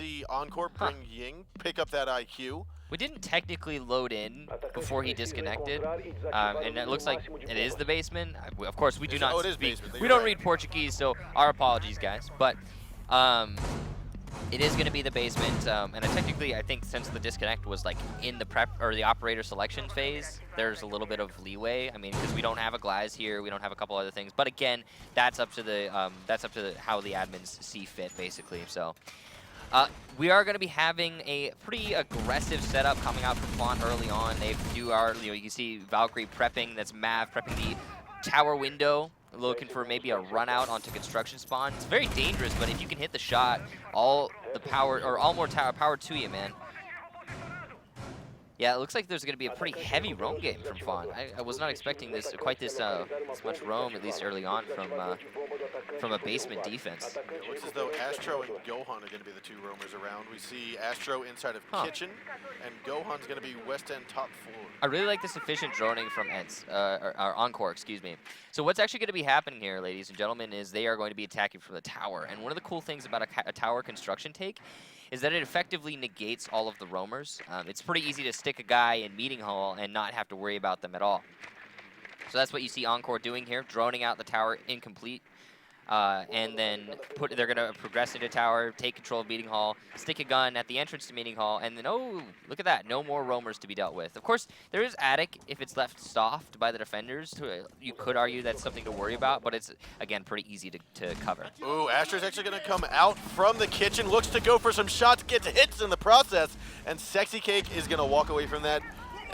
see Encore bring Ying, pick up that IQ. We didn't technically load in before he disconnected, and it looks like it is the basement. Of course, we do not speak. We don't read Portuguese, so our apologies, guys. But it is going to be the basement, and technically, I think since the disconnect was like in the prep or the operator selection phase, there's a little bit of leeway. I mean, because we don't have a Glass here, we don't have a couple other things. But again, that's up to the how the admins see fit, basically. So. We are going to be having a pretty aggressive setup coming out from Fontt early on. They do our, you can see Valkyrie prepping, that's Mav prepping the tower window, looking for maybe a run out onto construction spawn. It's very dangerous, but if you can hit the shot, all the power, or all more power to you, man. Yeah, it looks like there's going to be a pretty heavy roam game from Fontt. I was not expecting this this much roam, at least early on, from a basement defense. It looks as though Astro and Gohan are going to be the two roamers around. We see Astro inside of Kitchen, and Gohan's going to be West End top floor. I really like this efficient droning from or Encore, excuse me. So what's actually going to be happening here, ladies and gentlemen, is they are going to be attacking from the tower. And one of the cool things about a tower construction take is that it effectively negates all of the roamers. It's pretty easy to stick a guy in meeting hall and not have to worry about them at all. So that's what you see Encore doing here, droning out the tower incomplete. And then they're going to progress into tower, take control of meeting hall, stick a gun at the entrance to meeting hall, and then, oh, look at that, no more roamers to be dealt with. Of course, there is attic if it's left soft by the defenders. You could argue that's something to worry about, but it's, again, pretty easy to cover. Ooh, Astro's actually going to come out from the kitchen, looks to go for some shots, gets hits in the process, and Sexy Cake is going to walk away from that.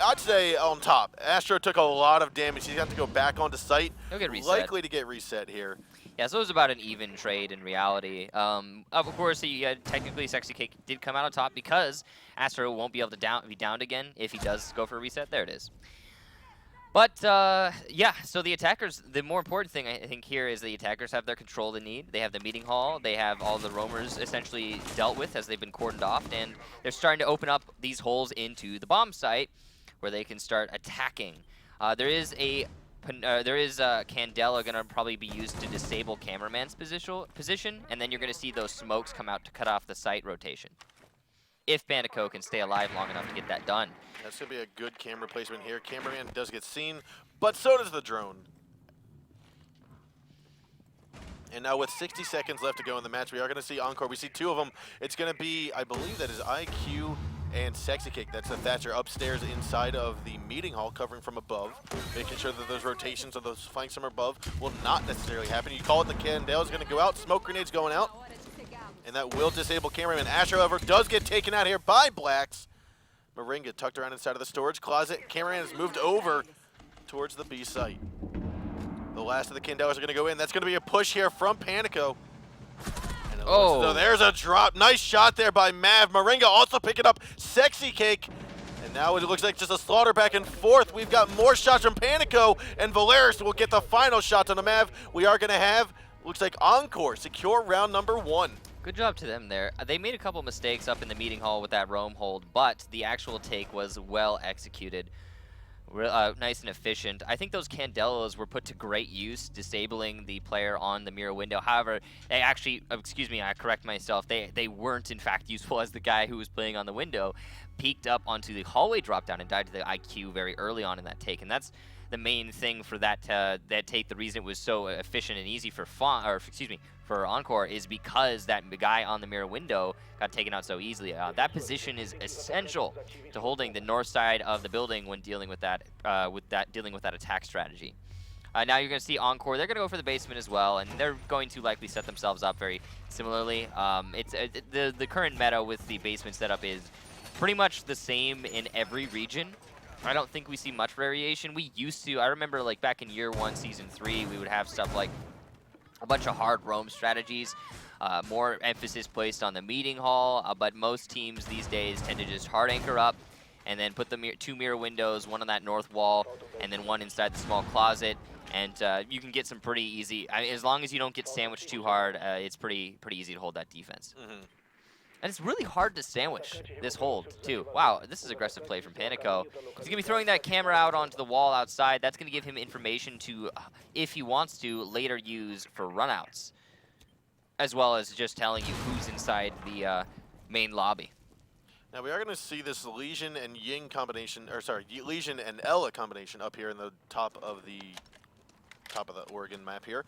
I'd say on top. Astro took a lot of damage. He's got to go back onto site. He'll get reset. Likely to get reset here. Yeah, so it was about an even trade in reality. Of course, technically Sexy Cake did come out on top because Astro won't be able to be downed again if he does go for a reset. There it is. But, yeah, so the attackers, the more important thing I think here is the attackers have their control they need. They have the meeting hall. They have all the roamers essentially dealt with as they've been cordoned off. And they're starting to open up these holes into the bomb site where they can start attacking. There is Candela going to probably be used to disable cameraman's position, and then you're going to see those smokes come out to cut off the site rotation. If Bandico can stay alive long enough to get that done. That's going to be a good camera placement here. Cameraman does get seen, but so does the drone. And now with 60 seconds left to go in the match, we are going to see Encore. We see two of them. It's going to be, I believe that is IQ and Sexy Cake. That's the Thatcher upstairs inside of the meeting hall, covering from above, making sure that those rotations of those flanks from above will not necessarily happen. You call it the Candela is going to go out, smoke grenades going out, and that will disable cameraman. Astro, however, does get taken out here by Blacks. Moringa tucked around inside of the storage closet. Cameraman has moved over towards the B site. The last of the Candelas are going to go in. That's going to be a push here from Panico. Oh, so there's a drop. Nice shot there by Mav. Moringa also picking up Sexy Cake. And now it looks like just a slaughter back and forth. We've got more shots from Panico, and Valeris will get the final shot on the Mav. We are going to have, looks like Encore secure round number 1. Good job to them there. They made a couple mistakes up in the meeting hall with that roam hold, but the actual take was well executed. Nice and efficient. I think those Candelas were put to great use, disabling the player on the mirror window. However, they actually, excuse me, I correct myself, they weren't in fact useful, as the guy who was playing on the window peeked up onto the hallway drop down and died to the IQ very early on in that take. And that's the main thing for that take. The reason it was so efficient and easy for for Encore is because that guy on the mirror window got taken out so easily. That position is essential to holding the north side of the building when dealing with that attack strategy. Now you're going to see Encore. They're going to go for the basement as well, and they're going to likely set themselves up very similarly. The current meta with the basement setup is pretty much the same in every region. I don't think we see much variation. We used to. I remember like back in year 1, season 3, we would have stuff like a bunch of hard roam strategies, more emphasis placed on the meeting hall, but most teams these days tend to just hard anchor up and then put the two mirror windows, one on that north wall and then one inside the small closet, and you can get some pretty easy, as long as you don't get sandwiched too hard, it's pretty easy to hold that defense. And it's really hard to sandwich this hold, too. Wow, this is aggressive play from Panico. He's going to be throwing that camera out onto the wall outside. That's going to give him information to, if he wants to, later use for runouts, as well as just telling you who's inside the main lobby. Now we are going to see this Legion and Ying combination, or sorry, Legion and Ella combination up here in the top of the Oregon map here.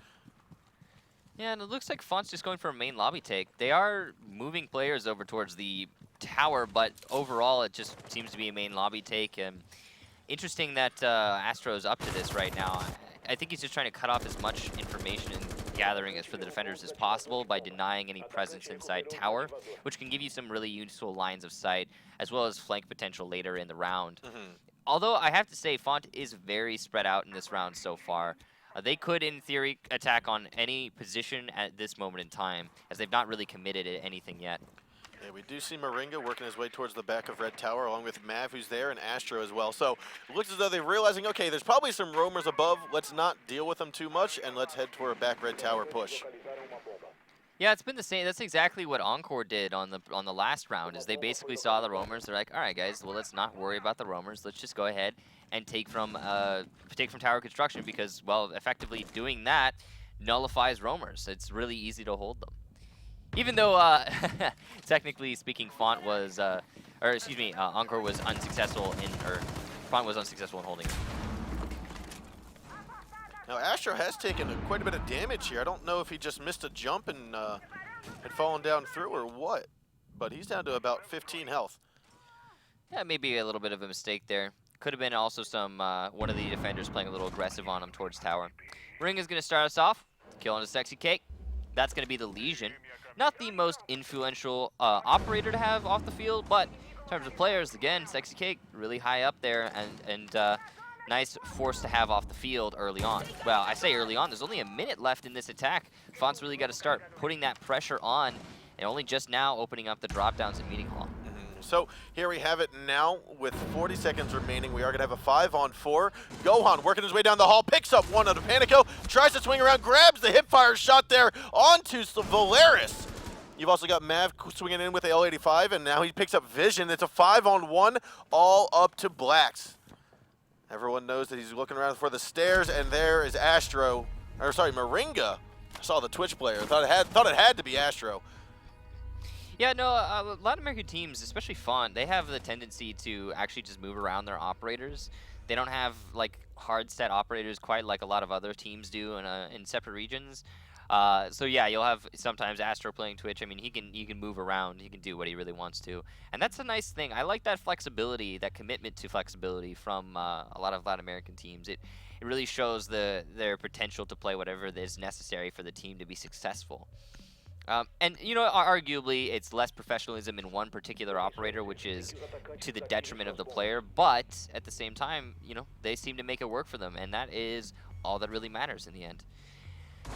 Yeah, and it looks like Fontt's just going for a main lobby take. They are moving players over towards the tower, but overall it just seems to be a main lobby take. And interesting that Astro's up to this right now. I think he's just trying to cut off as much information and gathering as for the defenders as possible by denying any presence inside tower, which can give you some really useful lines of sight, as well as flank potential later in the round. Although I have to say, Fontt is very spread out in this round so far. They could, in theory, attack on any position at this moment in time, as they've not really committed to anything yet. Yeah, we do see Moringa working his way towards the back of Red Tower, along with Mav, who's there, and Astro as well. So it looks as though they're realizing, okay, there's probably some roamers above. Let's not deal with them too much, and let's head toward a back Red Tower push. Yeah, it's been the same. That's exactly what Encore did on the last round. Is they basically saw the roamers. They're like, all right, guys, well, let's not worry about the roamers. Let's just go ahead and take from tower construction because, well, effectively doing that nullifies roamers. It's really easy to hold them. Even though, technically speaking, Fontt was, Encore was unsuccessful Fontt was unsuccessful in holding it. Now, Astro has taken quite a bit of damage here. I don't know if he just missed a jump and had fallen down through or what, but he's down to about 15 health. Yeah, maybe a little bit of a mistake there. Could have been also some one of the defenders playing a little aggressive on him towards tower. Ring is going to start us off, killing a Sexy Cake. That's going to be the Legion. Not the most influential operator to have off the field, but in terms of players, again, Sexy Cake really high up there and nice force to have off the field early on. Well, I say early on, there's only a minute left in this attack. Fontt's really got to start putting that pressure on, and only just now opening up the drop downs in Meeting Hall. So here we have it now with 40 seconds remaining. We are going to have a 5-on-4. Gohan working his way down the hall, picks up one out of Panico, tries to swing around, grabs the hipfire shot there onto Valeris. You've also got Mav swinging in with the L85, and now he picks up Vision. It's a 5-on-1, all up to Blacks. Everyone knows that he's looking around for the stairs, and there is Astro, or sorry, Moringa. I saw the Twitch player. Thought it had to be Astro. Yeah, no, Latin American teams, especially Fontt, they have the tendency to actually just move around their operators. They don't have like hard set operators quite like a lot of other teams do in separate regions. So yeah, you'll have sometimes Astro playing Twitch. I mean, he can move around. He can do what he really wants to, and that's a nice thing. I like that flexibility, that commitment to flexibility from a lot of Latin American teams. It really shows their potential to play whatever is necessary for the team to be successful. And, you know, arguably, it's less professionalism in one particular operator, which is to the detriment of the player. But at the same time, you know, they seem to make it work for them. And that is all that really matters in the end.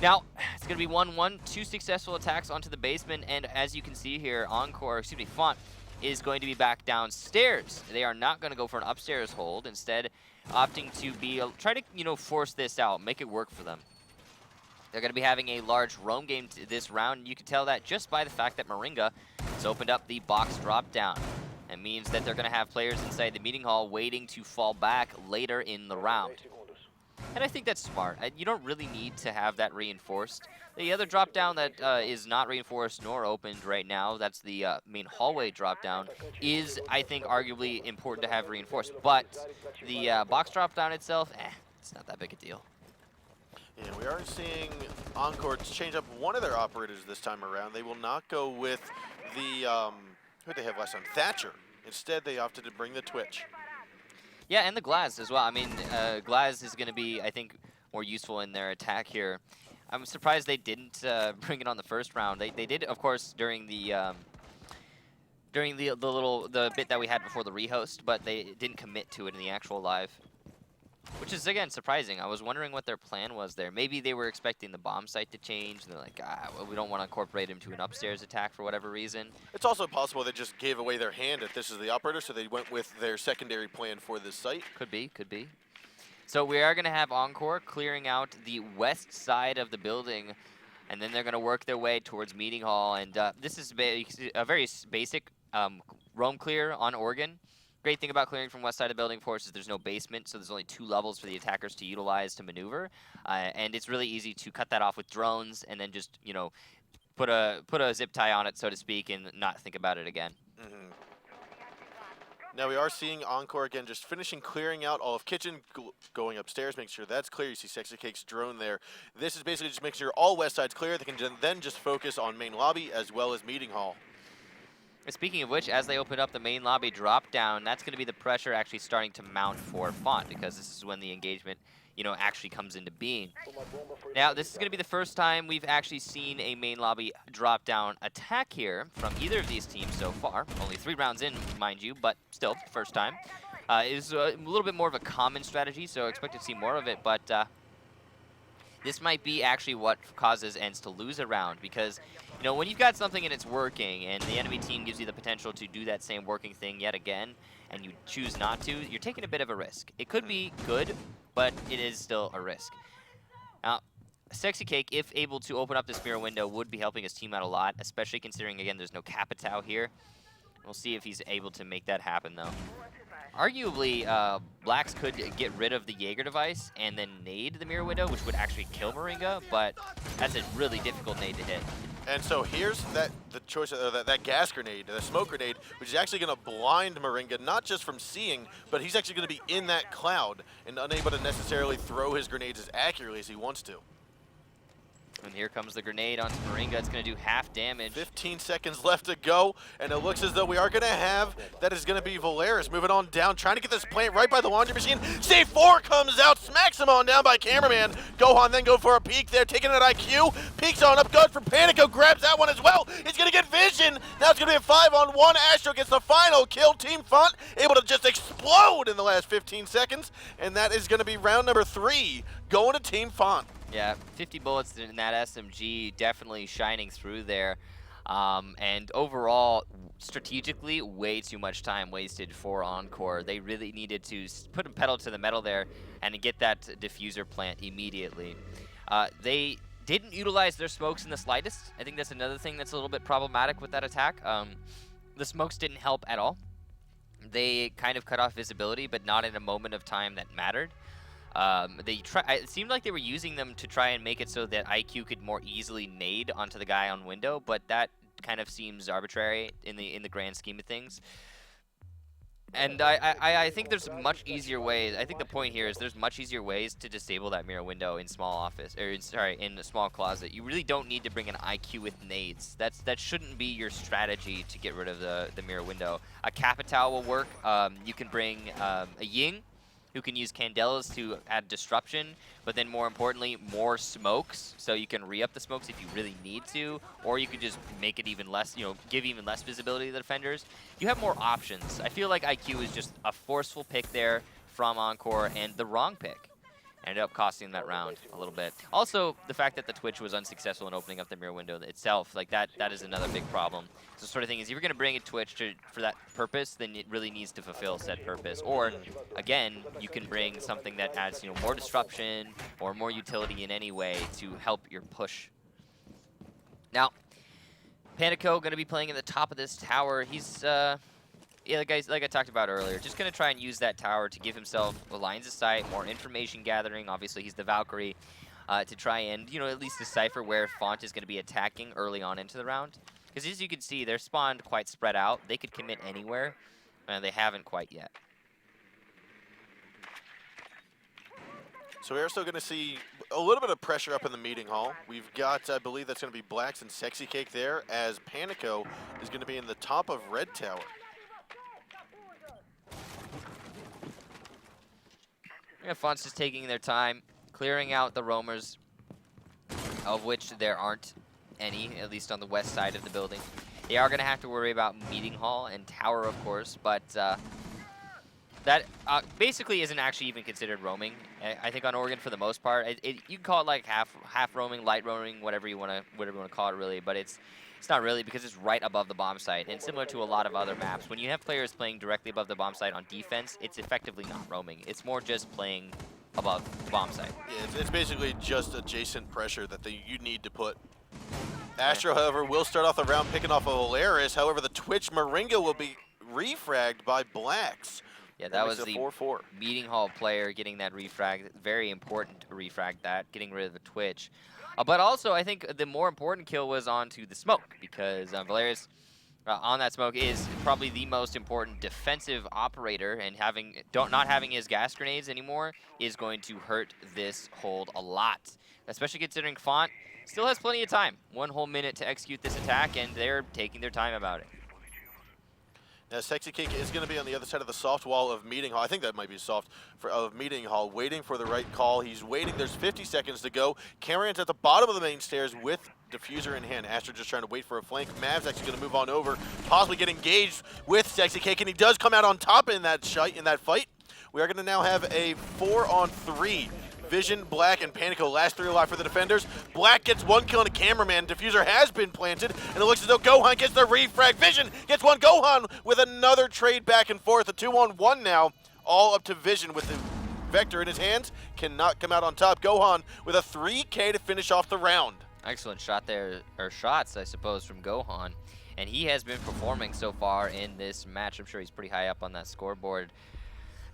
Now, it's going to be 1-1, 2 successful attacks onto the basement. And as you can see here, Fontt is going to be back downstairs. They are not going to go for an upstairs hold. Instead, opting to try to, you know, force this out, make it work for them. They're going to be having a large roam game this round, and you can tell that just by the fact that Moringa has opened up the box drop down. It means that they're going to have players inside the meeting hall waiting to fall back later in the round. And I think that's smart. You don't really need to have that reinforced. The other drop down that is not reinforced nor opened right now, that's the main hallway drop down, is, I think, arguably important to have reinforced. But the box drop down itself, it's not that big a deal. Yeah, we are seeing Encore change up one of their operators this time around. They will not go with the, who did they have last time? Thatcher. Instead, they opted to bring the Twitch. Yeah, and the Glaz as well. I mean, Glaz is going to be, I think, more useful in their attack here. I'm surprised they didn't bring it on the first round. They did, of course, during the bit that we had before the rehost, but they didn't commit to it in the actual live. Which is, again, surprising. I was wondering what their plan was there. Maybe they were expecting the bomb site to change, and they're like, well, we don't want to incorporate him to an upstairs attack for whatever reason. It's also possible they just gave away their hand if this is the operator, so they went with their secondary plan for this site. Could be, could be. So we are going to have Encore clearing out the west side of the building, and then they're going to work their way towards Meeting Hall. And this is a very basic roam clear on Oregon. Great thing about clearing from west side of the building, of course, is there's no basement, so there's only 2 levels for the attackers to utilize to maneuver. And it's really easy to cut that off with drones and then just, you know, put a zip tie on it, so to speak, and not think about it again. Now we are seeing Encore again, just finishing clearing out all of kitchen, going upstairs, making sure that's clear. You see Sexy Cake's drone there. This is basically just making sure all west side's clear. They can then just focus on main lobby as well as meeting hall. Speaking of which, as they open up the main lobby drop down, that's going to be the pressure actually starting to mount for Fontt, because this is when the engagement, you know, actually comes into being. Now, this is going to be the first time we've actually seen a main lobby drop down attack here from either of these teams so far. Only 3 rounds in, mind you, but still, first time. It was a little bit more of a common strategy, so expect to see more of it, but this might be actually what causes ENCE to lose a round, because, you know, when you've got something and it's working, and the enemy team gives you the potential to do that same working thing yet again, and you choose not to, you're taking a bit of a risk. It could be good, but it is still a risk. Now, Sexy Cake, if able to open up this mirror window, would be helping his team out a lot, especially considering, again, there's no Capitao here. We'll see if he's able to make that happen, though. Arguably, Blacks could get rid of the Jaeger device and then nade the mirror window, which would actually kill Moringa, but that's a really difficult nade to hit. And so here's the choice of that gas grenade, the smoke grenade, which is actually going to blind Moringa, not just from seeing, but he's actually going to be in that cloud and unable to necessarily throw his grenades as accurately as he wants to. And here comes the grenade onto Moringa. It's going to do half damage. 15 seconds left to go, and it looks as though we are going to have, that is going to be Valeris moving on down, trying to get this plant right by the laundry machine. C4 comes out, smacks him on down by cameraman. Gohan then go for a peek there, taking it at IQ. Peeks on up, good for Panico, grabs that one as well. He's going to get vision. Now it's going to be a 5-on-1. Astro gets the final kill. Team Fontt able to just explode in the last 15 seconds, and that is going to be round number 3 going to Team Fontt. Yeah, 50 bullets in that SMG, definitely shining through there. And overall, strategically, way too much time wasted for Encore. They really needed to put a pedal to the metal there and get that diffuser plant immediately. They didn't utilize their smokes in the slightest. I think that's another thing that's a little bit problematic with that attack. The smokes didn't help at all. They kind of cut off visibility, but not in a moment of time that mattered. It seemed like they were using them to try and make it so that IQ could more easily nade onto the guy on window, but that kind of seems arbitrary in the grand scheme of things. And I think there's much easier ways. I think the point here is there's much easier ways to disable that mirror window in small office, or in a small closet. You really don't need to bring an IQ with nades. That shouldn't be your strategy to get rid of the mirror window. A Capitao will work. You can bring a Ying, who can use Candelas to add disruption, but then more importantly, more smokes, so you can re-up the smokes if you really need to, or you could just make it even less, you know, give even less visibility to the defenders. You have more options. I feel like IQ is just a forceful pick there from Encore, and the wrong pick. Ended up costing that round a little bit. Also, the fact that the Twitch was unsuccessful in opening up the mirror window itself, like that is another big problem. So the sort of thing is, if you're going to bring a Twitch for that purpose, then it really needs to fulfill said purpose. Or, again, you can bring something that adds, you know, more disruption or more utility in any way to help your push. Now, Panico going to be playing in the top of this tower. He's yeah, like I talked about earlier, just going to try and use that tower to give himself lines of sight, more information gathering. Obviously, he's the Valkyrie, to try and, you know, at least decipher where Fontt is going to be attacking early on into the round. Because as you can see, they're spawned quite spread out. They could commit anywhere, and they haven't quite yet. So we're still going to see a little bit of pressure up in the meeting hall. We've got, I believe that's going to be Blacks and Sexy Cake there, as Panico is going to be in the top of Red Tower. Yeah, Fontt's just taking their time, clearing out the roamers, of which there aren't any, at least on the west side of the building. They are going to have to worry about meeting hall and tower, of course, but that basically isn't actually even considered roaming. I think on Oregon, for the most part, you can call it like half roaming, light roaming, whatever you want to call it, really. But it's not really, because it's right above the bomb site, and similar to a lot of other maps, when you have players playing directly above the bomb site on defense, it's effectively not roaming. It's more just playing above the bomb site. Yeah, it's basically just adjacent pressure that you need to put. Astro, however, will start off the round picking off of Valeris. However, the Twitch Moringa will be refragged by Blacks. Yeah, that was makes the it 4-4. meeting hall player getting that refrag. Very important to refrag that, getting rid of the twitch. But also, I think the more important kill was onto the smoke, because Valerius on that smoke is probably the most important defensive operator, and not having his gas grenades anymore is going to hurt this hold a lot, especially considering Fontt still has plenty of time. 1 whole minute to execute this attack, and they're taking their time about it. Now, Sexy Cake is going to be on the other side of the soft wall of Meeting Hall. I think that might be soft of Meeting Hall, waiting for the right call. He's waiting. There's 50 seconds to go. Carrion's at the bottom of the main stairs with diffuser in hand. Astro just trying to wait for a flank. Mav's actually going to move on over, possibly get engaged with Sexy Cake, and he does come out on top in that fight. We are going to now have a 4-on-3. Vision, Black, and Panico, last 3 alive for the defenders. Black gets 1 kill on a cameraman. Diffuser has been planted, and it looks as though Gohan gets the refrag. Vision gets 1. Gohan with another trade back and forth. A 2-on-1 now, all up to Vision with the Vector in his hands. Cannot come out on top. Gohan with a 3K to finish off the round. Excellent shot there, or shots, I suppose, from Gohan. And he has been performing so far in this match. I'm sure he's pretty high up on that scoreboard.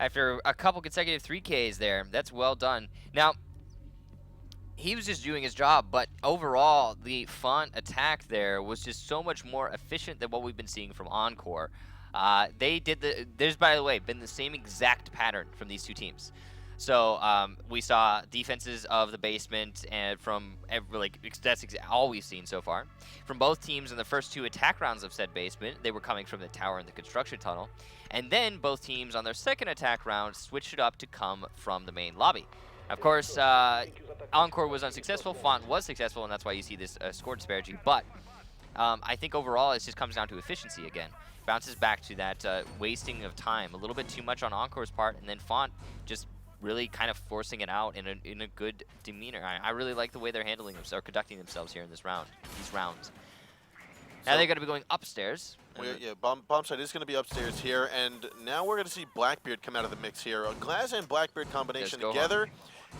After a couple consecutive 3Ks there, that's well done. Now, he was just doing his job, but overall, the Fontt attack there was just so much more efficient than what we've been seeing from Encore. There's, by the way, been the same exact pattern from these two teams. So we saw defenses of the basement, and that's all we've seen so far. From both teams in the first 2 attack rounds of said basement, they were coming from the tower and the construction tunnel. And then both teams on their second attack round switched it up to come from the main lobby. Of course, Encore was unsuccessful, Fontt was successful, and that's why you see this score disparity. But I think overall it just comes down to efficiency again. Bounces back to that wasting of time, a little bit too much on Encore's part, and then Fontt just really kind of forcing it out in a good demeanor. I really like the way they're handling themselves, or conducting themselves here in these rounds. Now they're going to be going upstairs. Yeah, Bombsite is going to be upstairs here, and now we're going to see Blackbeard come out of the mix here. A Glass and Blackbeard combination together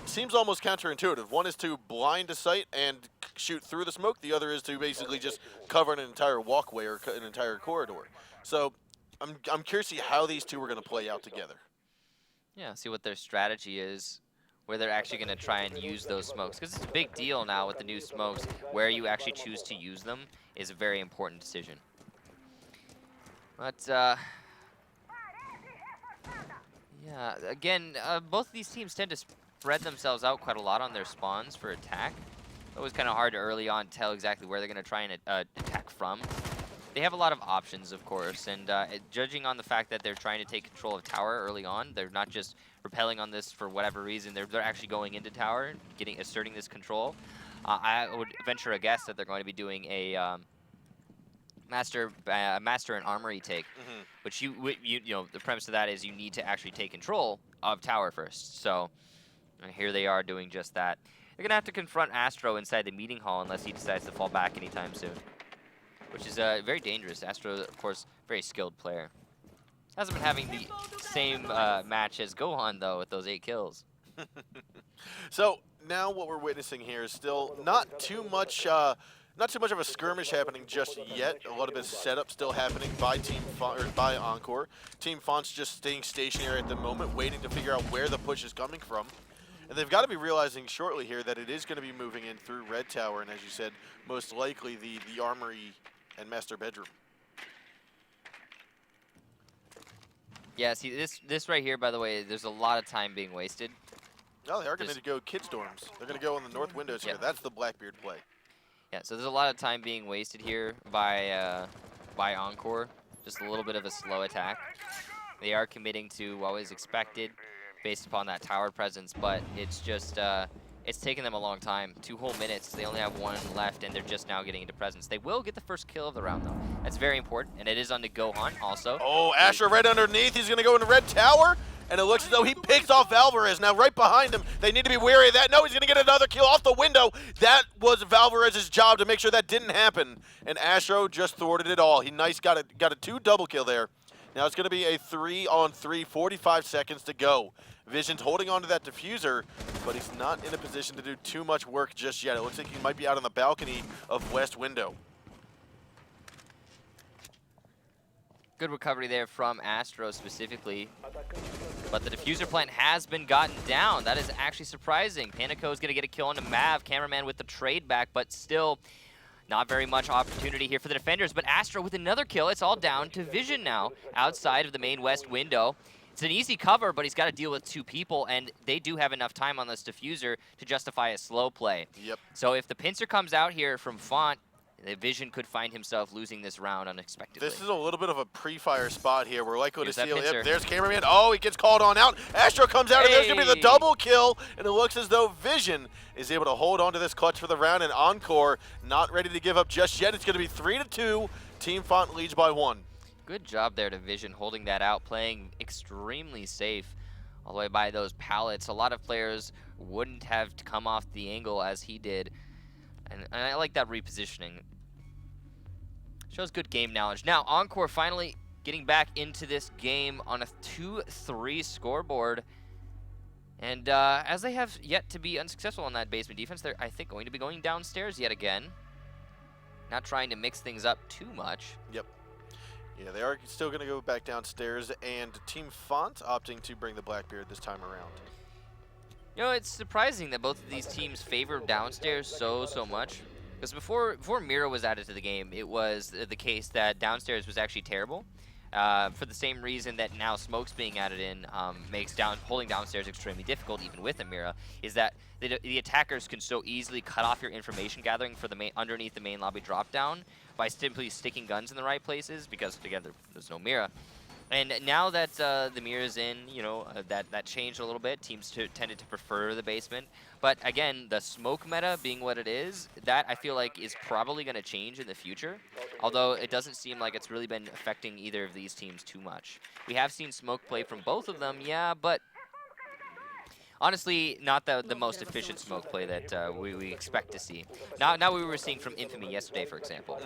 seems almost counterintuitive. One is to blind a sight and shoot through the smoke. The other is to basically just cover an entire walkway or an entire corridor. So I'm curious to see how these two are going to play out together. Yeah, see what their strategy is, where they're actually going to try and use those smokes. Because it's a big deal now with the new smokes. Where you actually choose to use them is a very important decision. But, yeah, again, both of these teams tend to spread themselves out quite a lot on their spawns for attack. It's always kind of hard to early on tell exactly where they're going to try and attack from. They have a lot of options, of course, and judging on the fact that they're trying to take control of tower early on, they're not just repelling on this for whatever reason. They're actually going into tower, asserting this control. I would venture a guess that they're going to be doing a master and armory take, which you know the premise of that is you need to actually take control of tower first. So here they are doing just that. They're gonna have to confront Astro inside the meeting hall unless he decides to fall back anytime soon, which is very dangerous. Astro, of course, very skilled player. Hasn't been having the same match as Gohan though with those 8 kills. So now what we're witnessing here is still not too much of a skirmish happening just yet. A little bit of setup still happening by by Encore. Team Fontt's just staying stationary at the moment, waiting to figure out where the push is coming from. And they've got to be realizing shortly here that it is going to be moving in through Red Tower, and as you said, most likely the Armory and Master Bedroom. Yeah, see, this right here, by the way, there's a lot of time being wasted. No, they are going to go kids' dorms. They're going to go in the north windows here. That's the Blackbeard play. Yeah, so there's a lot of time being wasted here by Encore. Just a little bit of a slow attack. They are committing to what was expected based upon that tower presence, but it's just it's taken them a long time. 2 whole minutes. They only have 1 left, and they're just now getting into presence. They will get the first kill of the round, though. That's very important, and it is on to Gohan also. Oh, Asher right underneath. He's going to go into Red Tower, and it looks as though he picks off Valvarez. Now right behind him, they need to be wary of that. No, he's going to get another kill off the window. That was Valvarez's job to make sure that didn't happen, and Astro just thwarted it all. He got a 2 double kill there. Now it's going to be a 3-on-3, 45 seconds to go. Vision's holding on to that diffuser, but he's not in a position to do too much work just yet. It looks like he might be out on the balcony of West Window. Good recovery there from Astro specifically. But the diffuser plant has been gotten down. That is actually surprising. Panico is going to get a kill onto Mav. Cameraman with the trade back, but still not very much opportunity here for the defenders. But Astro with another kill. It's all down to Vision now outside of the main west window. It's an easy cover, but he's got to deal with 2 people, and they do have enough time on this diffuser to justify a slow play. Yep. So if the pincer comes out here from Fontt, the Vision could find himself losing this round unexpectedly. This is a little bit of a pre-fire spot here. We're likely to see. Pincer. There's Cameraman. Oh, he gets called on out. Astro comes out, and there's going to be the double kill. And it looks as though Vision is able to hold on to this clutch for the round. And Encore not ready to give up just yet. It's going to be 3-2. Team Fontt leads by 1. Good job there to Vision holding that out, playing extremely safe all the way by those pallets. A lot of players wouldn't have come off the angle as he did. And I like that repositioning. Shows good game knowledge. Now, Encore finally getting back into this game on a 2-3 scoreboard. And as they have yet to be unsuccessful on that basement defense, they're, I think, going to be going downstairs yet again. Not trying to mix things up too much. Yep. Yeah, they are still going to go back downstairs, and Team Fontt opting to bring the Blackbeard this time around. You know, it's surprising that both of these teams favor downstairs so much. Because before Mira was added to the game, it was the case that downstairs was actually terrible. For the same reason that now Smoke's being added in makes holding downstairs extremely difficult, even with a Mira, is that the attackers can so easily cut off your information gathering for the underneath the main lobby drop down by simply sticking guns in the right places, because again there's no Mira. And now that the Mira's in, you know, that changed a little bit. Teams tended to prefer the basement. But again, the smoke meta being what it is, that I feel like is probably going to change in the future. Although it doesn't seem like it's really been affecting either of these teams too much. We have seen smoke play from both of them, yeah, but honestly, not the most efficient smoke play that we expect to see. Now we were seeing from Infamy yesterday, for example.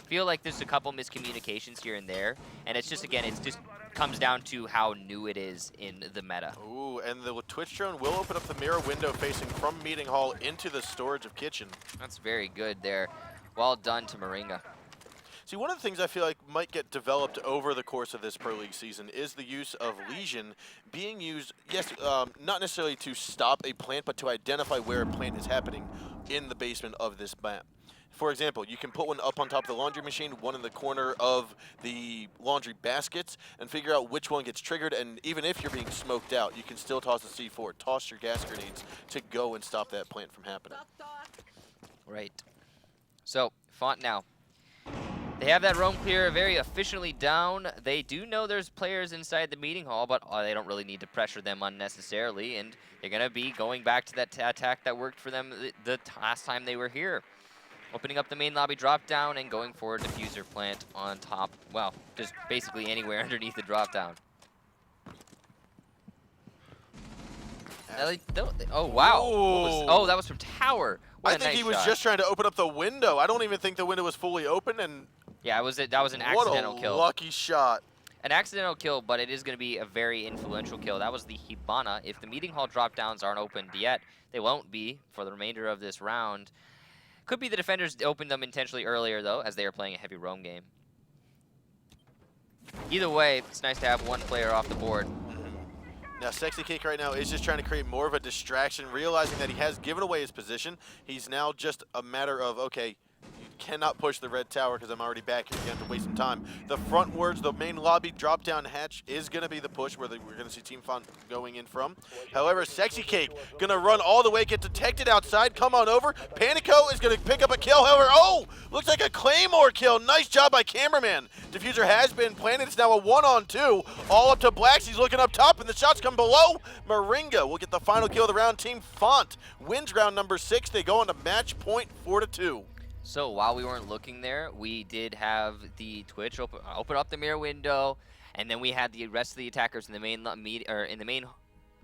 Feel like there's a couple miscommunications here and there, and it's just, again, it just comes down to how new it is in the meta. Ooh, and the Twitch drone will open up the mirror window facing from Meeting Hall into the storage of Kitchen. That's very good there. Well done to Moringa. See, one of the things I feel like might get developed over the course of this Pro League season is the use of Lesion being used, yes, not necessarily to stop a plant, but to identify where a plant is happening in the basement of this map. For example, you can put one up on top of the laundry machine, one in the corner of the laundry baskets, and figure out which one gets triggered. And even if you're being smoked out, you can still toss a C4, toss your gas grenades to go and stop that plant from happening. Right. So, Fontt now. They have that roam clear very efficiently down. They do know there's players inside the meeting hall, but they don't really need to pressure them unnecessarily. And they're going to be going back to that attack that worked for them the last time they were here. Opening up the main lobby drop down and going for a diffuser plant on top. Well, just basically anywhere underneath the drop down. Oh, wow. That was from Tower. I think he was just trying to open up the window. I don't even think the window was fully open. And yeah, that was an accidental kill. What a lucky shot. An accidental kill, but it is going to be a very influential kill. That was the Hibana. If the meeting hall drop downs aren't opened yet, they won't be for the remainder of this round. Could be the defenders opened them intentionally earlier, though, as they are playing a heavy roam game. Either way, it's nice to have one player off the board. Now, Sexy Cake right now is just trying to create more of a distraction, realizing that he has given away his position. He's now just a matter of, okay, you cannot push the red tower because I'm already back here. You have to waste some time. The frontwards, the main lobby drop-down hatch is going to be the push where we're going to see Team Fontt going in from. However, Sexy Cake going to run all the way, get detected outside, come on over. Panico is going to pick up a kill. However, looks like a Claymore kill. Nice job by Cameraman. Diffuser has been planted. It's now a 1-on-2. All up to Blacks. He's looking up top, and the shots come below. Moringa will get the final kill of the round. Team Fontt wins round number 6. They go on to match point 4-2. So while we weren't looking there, we did have the Twitch open up the mirror window, and then we had the rest of the attackers in the main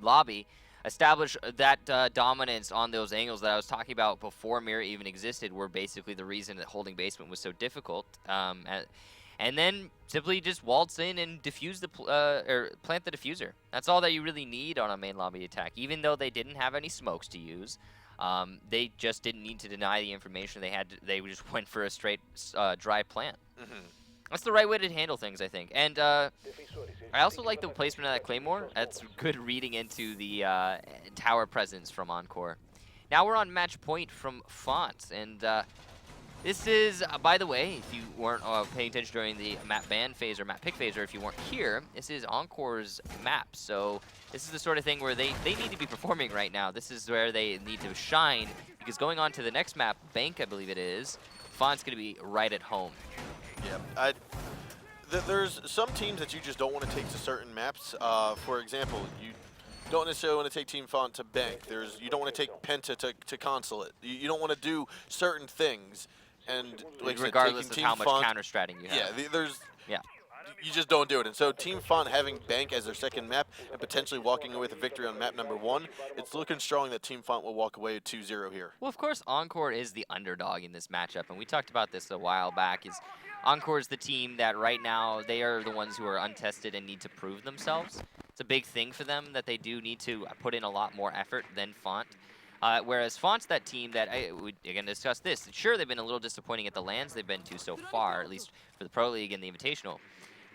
lobby establish that dominance on those angles that I was talking about before mirror even existed were basically the reason that holding basement was so difficult. And then simply just waltz in and defuse or plant the diffuser. That's all that you really need on a main lobby attack, even though they didn't have any smokes to use. They just didn't need to deny the information they had. They just went for a straight dry plant. That's the right way to handle things, I think. And I also like the placement of that Claymore. That's good reading into the tower presence from Encore. Now we're on match point from Fontt, and this is, by the way, if you weren't paying attention during the map ban phase or map pick phase, or if you weren't here, this is Encore's map. So this is the sort of thing where they need to be performing right now. This is where they need to shine, because going on to the next map, Bank, I believe it is, Fontt's going to be right at home. Yeah, there's some teams that you just don't want to take to certain maps. For example, you don't necessarily want to take Team Fontt to Bank. You don't want to take Penta to Consulate. You don't want to do certain things. And like regardless said, of how much counter-stratting you have. Yeah, you just don't do it. And so Team Fontt having Bank as their second map and potentially walking away with a victory on map number 1, it's looking strong that Team Fontt will walk away with 2-0 here. Well, of course, Encore is the underdog in this matchup, and we talked about this a while back. Encore is the team that right now, they are the ones who are untested and need to prove themselves. It's a big thing for them that they do need to put in a lot more effort than Fontt. Whereas Fontt's that team that, we again discussed this, sure, they've been a little disappointing at the lands they've been to so far, at least for the Pro League and the Invitational.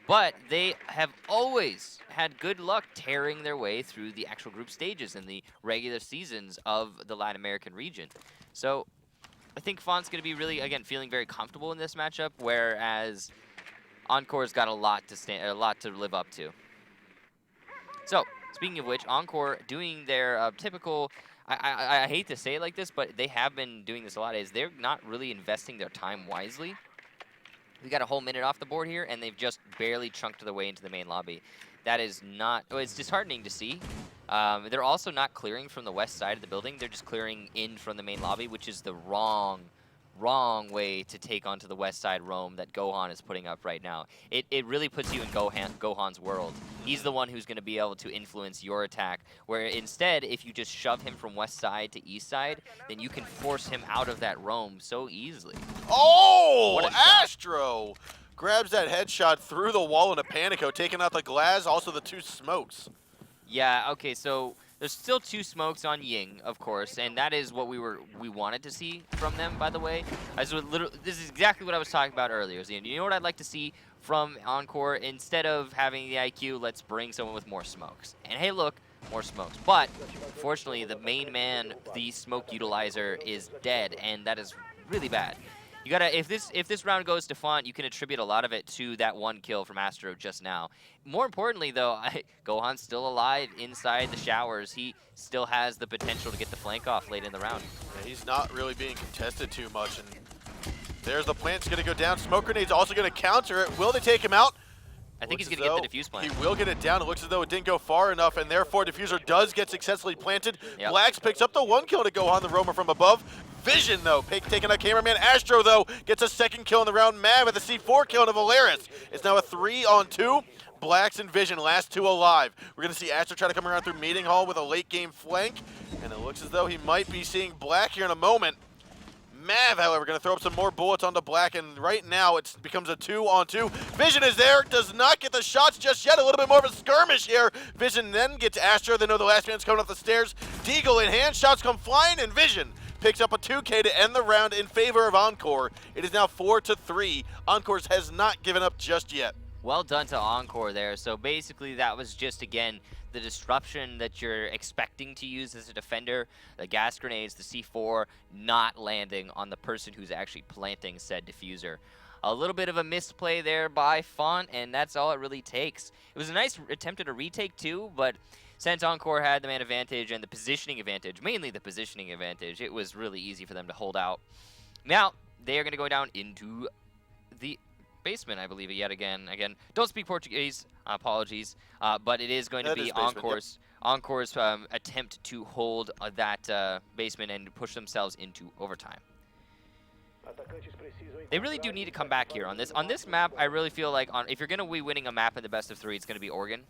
But they have always had good luck tearing their way through the actual group stages in the regular seasons of the Latin American region. So I think Fontt's going to be really, again, feeling very comfortable in this matchup, whereas Encore's got a lot to live up to. So, speaking of which, Encore doing their typical, I hate to say it like this, but they have been doing this a lot, is they're not really investing their time wisely. We got a whole minute off the board here, and they've just barely chunked their way into the main lobby. That is not, well, it's disheartening to see. They're also not clearing from the west side of the building. They're just clearing in from the main lobby, which is the wrong way to take onto the west side roam that Gohan is putting up right now. It really puts you in Gohan's world. He's the one who's going to be able to influence your attack, where instead, if you just shove him from west side to east side, then you can force him out of that roam so easily. Oh, Astro grabs that headshot through the wall in a panico, taking out the glass, also the 2 smokes. Yeah, okay, so there's still 2 smokes on Ying, of course, and that is what we wanted to see from them, by the way. This is exactly what I was talking about earlier. So, you know what I'd like to see from Encore? Instead of having the IQ, let's bring someone with more smokes. And hey, look, more smokes. But unfortunately, the main man, the smoke utilizer, is dead, and that is really bad. You gotta, if this round goes to Fontt, you can attribute a lot of it to that 1 kill from Astro just now. More importantly, though, Gohan's still alive inside the showers. He still has the potential to get the flank off late in the round. Yeah, he's not really being contested too much, and there's the plant's gonna go down. Smoke grenade's also gonna counter it. Will they take him out? I think he's going to get the defuse plant. He will get it down. It looks as though it didn't go far enough, and therefore diffuser does get successfully planted. Yep. Blacks picks up the 1 kill to go on the roamer from above. Vision, though, taking out cameraman. Astro, though, gets a 2nd kill in the round. Mav with a C4 kill into Valeris. It's now a 3-on-2. Blacks and Vision, last 2 alive. We're going to see Astro try to come around through Meeting Hall with a late-game flank, and it looks as though he might be seeing Black here in a moment. Mav, however, going to throw up some more bullets onto Black, and right now it becomes a 2-on-2. Vision is there, does not get the shots just yet. A little bit more of a skirmish here. Vision then gets Astro. They know the last man's coming up the stairs. Deagle in hand, shots come flying, and Vision picks up a 2K to end the round in favor of Encore. It is now 4-3. Encore has not given up just yet. Well done to Encore there. So basically that was just, again, the disruption that you're expecting to use as a defender, the gas grenades, the C4, not landing on the person who's actually planting said diffuser. A little bit of a misplay there by Fontt, and that's all it really takes. It was a nice attempt at a retake too, but since Encore had the man advantage and the positioning advantage, mainly the positioning advantage, it was really easy for them to hold out. Now, they are going to go down into the basement, I believe, yet again. Don't speak Portuguese, apologies, but it is going to be Encore's attempt to hold that basement and push themselves into overtime. They really do need to come back here on this. On this map, I really feel like if you're going to be winning a map in the best of 3, it's going to be Oregon.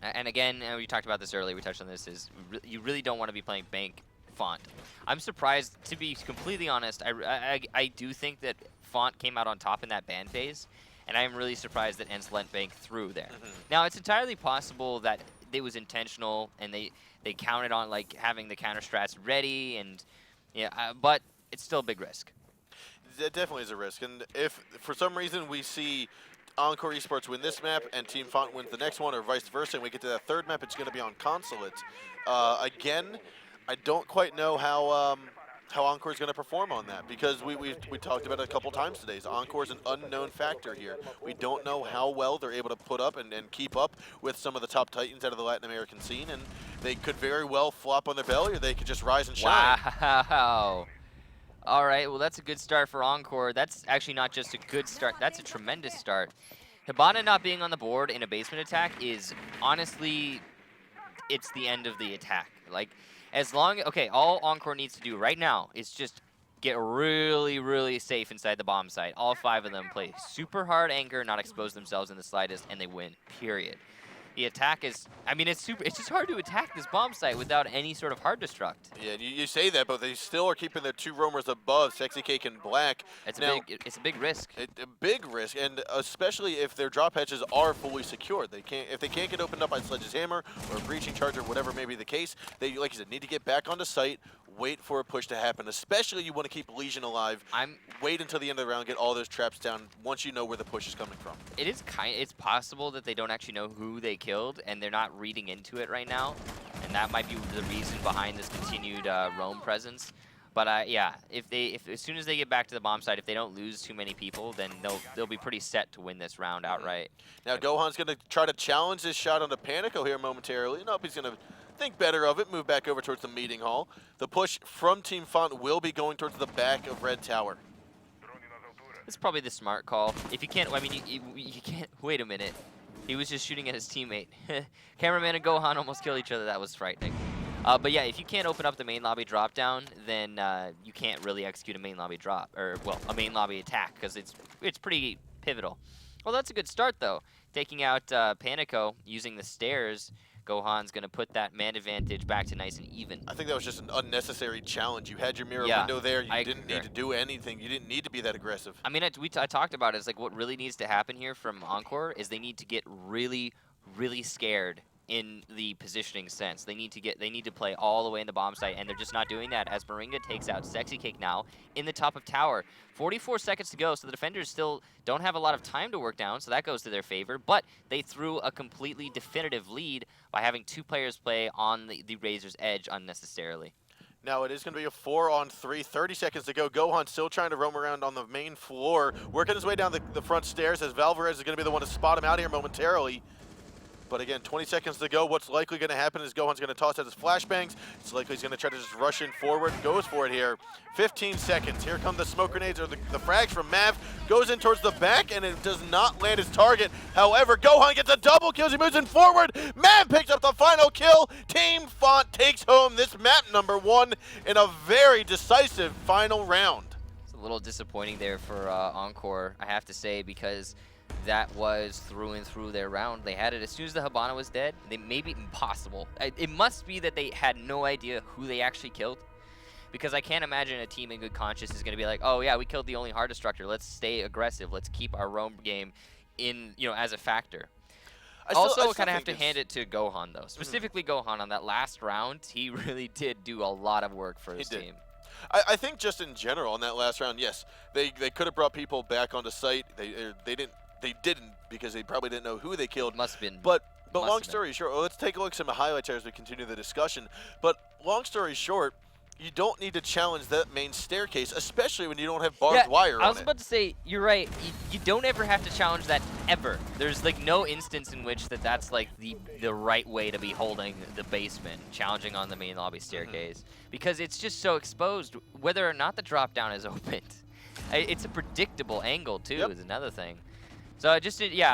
And again, we talked about this earlier, we touched on this, is you really don't want to be playing Bank Fontt. I'm surprised, to be completely honest, I do think that Fontt came out on top in that ban phase, and I am really surprised that ENCE lent Bank through there. Now, it's entirely possible that it was intentional, and they counted on like having the counter strats ready, and yeah, but it's still a big risk. it definitely is a risk. And if for some reason we see Encore Esports win this map and Team Fontt wins the next one, or vice versa, and we get to that third map, it's going to be on Consulate. Again, I don't quite know how Encore is going to perform on that, because we talked about it a couple times today. So Encore is an unknown factor here. We don't know how well they're able to put up and keep up with some of the top titans out of the Latin American scene, and they could very well flop on their belly, or they could just rise and shine. Wow. All right, well, that's a good start for Encore. That's actually not just a good start. That's a tremendous start. Hibana not being on the board in a basement attack is honestly, it's the end of the attack. Like, as long, okay, all Encore needs to do right now is just get really, really safe inside the bomb site. All 5 of them play super hard anchor, not expose themselves in the slightest, and they win, period. The attack is, I mean, it's just hard to attack this bomb site without any sort of hard destruct. Yeah, you say that, but they still are keeping their 2 roamers above, Sexy Cake and Black. It's now, a big risk. A big risk, and especially if their drop hatches are fully secured. If they can't get opened up by Sledge's Hammer or a breaching charge or whatever may be the case, they, like you said, need to get back onto site, wait for a push to happen. Especially you want to keep Legion alive. Wait until the end of the round, get all those traps down once you know where the push is coming from. It's possible that they don't actually know who they killed, and they're not reading into it right now, and that might be the reason behind this continued roam presence. But yeah, if as soon as they get back to the bomb site, if they don't lose too many people, then they'll be pretty set to win this round outright. Now Gohan's going to try to challenge this shot onto Panico here momentarily. Nope, he's going to think better of it, move back over towards the meeting hall. The push from Team Fontt will be going towards the back of Red Tower. It's probably the smart call. If you can't, I mean, you can't. Wait a minute. He was just shooting at his teammate. Cameraman and Gohan almost killed each other. That was frightening. But yeah, if you can't open up the main lobby drop down, then you can't really execute a main lobby drop, or well, a main lobby attack, because it's pretty pivotal. Well, that's a good start though. Taking out Panico using the stairs. Gohan's going to put that man advantage back to nice and even. I think that was just an unnecessary challenge. You had your mirror Yeah, window there. You I didn't need to do anything. You didn't need to be that aggressive. I mean, I talked about it. It's like what really needs to happen here from Encore is they need to get really, really scared in the positioning sense. They need to play all the way in the bomb site, and they're just not doing that as Moringa takes out Sexy Cake now in the top of tower. 44 seconds to go, so the defenders still don't have a lot of time to work down, so that goes to their favor, but they threw a completely definitive lead by having 2 players play on the Razor's edge unnecessarily. Now it is going to be a 4-on-3, 30 seconds to go. Gohan still trying to roam around on the main floor, working his way down the front stairs as Valvarez is going to be the one to spot him out here momentarily. But again, 20 seconds to go. What's likely going to happen is Gohan's going to toss out his flashbangs. It's likely he's going to try to just rush in forward. Goes for it here. 15 seconds. Here come the smoke grenades, or the frags from Mav. Goes in towards the back, and it does not land his target. However, Gohan gets a double kill as he moves in forward. Mav picks up the final kill. Team Fontt takes home this map #1 in a very decisive final round. It's a little disappointing there for Encore, I have to say, because that was through and through their round. They had it as soon as the Hibana was dead. They made it impossible. It must be that they had no idea who they actually killed, because I can't imagine a team in good conscience is going to be like, oh yeah, we killed the only hard destructor. Let's stay aggressive. Let's keep our roam game in, as a factor. I kind of have to hand it to Gohan though, specifically Gohan on that last round. He really did do a lot of work for his team. I think just in general on that last round, yes, they could have brought people back onto site. They didn't, because they probably didn't know who they killed. Must have been. But long story short, well, let's take a look at some highlights here as we continue the discussion. But long story short, you don't need to challenge that main staircase, especially when you don't have barbed wire on it. I was about to say, you're right. You don't ever have to challenge that ever. There's like no instance in which that's like the right way to be holding the basement, challenging on the main lobby staircase, because it's just so exposed whether or not the drop down is opened. It's a predictable angle too, is another thing. So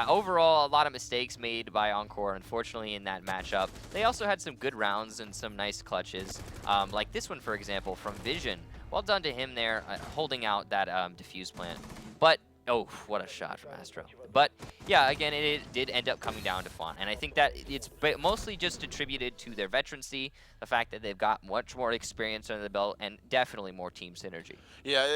overall, a lot of mistakes made by Encore, unfortunately, in that matchup. They also had some good rounds and some nice clutches, like this one, for example, from Vision. Well done to him there, holding out that defuse plant. But, oh, what a shot from Astro. But, yeah, again, it did end up coming down to Fontt. And I think that it's mostly just attributed to their veterancy, the fact that they've got much more experience under the belt, and definitely more team synergy. Yeah,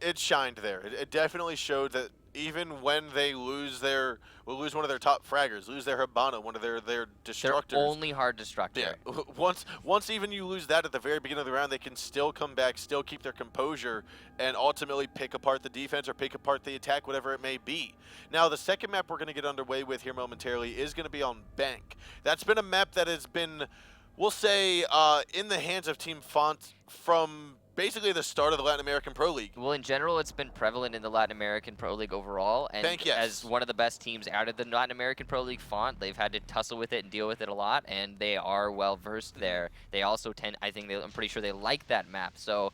it shined there. It definitely showed that even when they lose their will lose one of their top fraggers, lose their Hibana, one of their destructors. Their only hard destructor. Yeah. Once even you lose that at the very beginning of the round, they can still come back, still keep their composure, and ultimately pick apart the defense or pick apart the attack, whatever it may be. Now, the second map we're going to get underway with here momentarily is going to be on Bank. That's been a map that has been, we'll say, in the hands of Team Fontt from basically the start of the Latin American Pro League. Well, in general, it's been prevalent in the Latin American Pro League overall. And Bank, yes. As one of the best teams out of the Latin American Pro League, Fontt, they've had to tussle with it and deal with it a lot, and they are well-versed there. They also tend, I'm pretty sure they like that map. So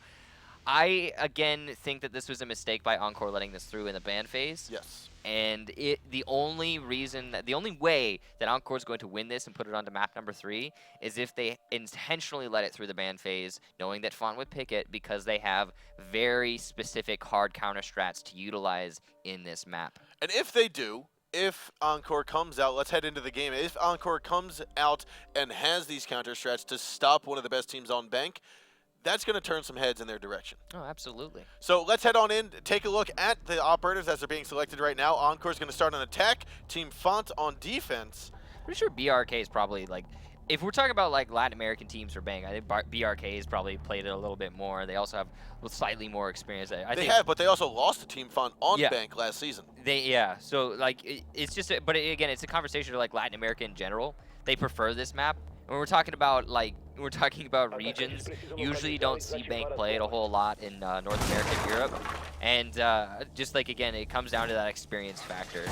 I, again, think that this was a mistake by Encore letting this through in the ban phase. Yes. And the only way that Encore is going to win this and put it onto map number 3 is if they intentionally let it through the ban phase, knowing that Fontt would pick it because they have very specific hard counter strats to utilize in this map. And if they do, if Encore comes out, let's head into the game. If Encore comes out and has these counter strats to stop one of the best teams on Bank, that's going to turn some heads in their direction. Oh, absolutely. So let's head on in, take a look at the operators as they're being selected right now. Encore's going to start on attack, Team Fontt on defense. Pretty sure BRK is probably, like, if we're talking about, like, Latin American teams for Bang, I think BRK has probably played it a little bit more. They also have slightly more experience. They have, but they also lost to Team Fontt on Yeah. Bank last season. Yeah, so, like, it's just, but again, it's a conversation to, like, Latin America in general. They prefer this map. When we're talking about, like, regions, usually you don't see Bank play it a whole lot in North America and Europe. And just like, again, it comes down to that experience factor.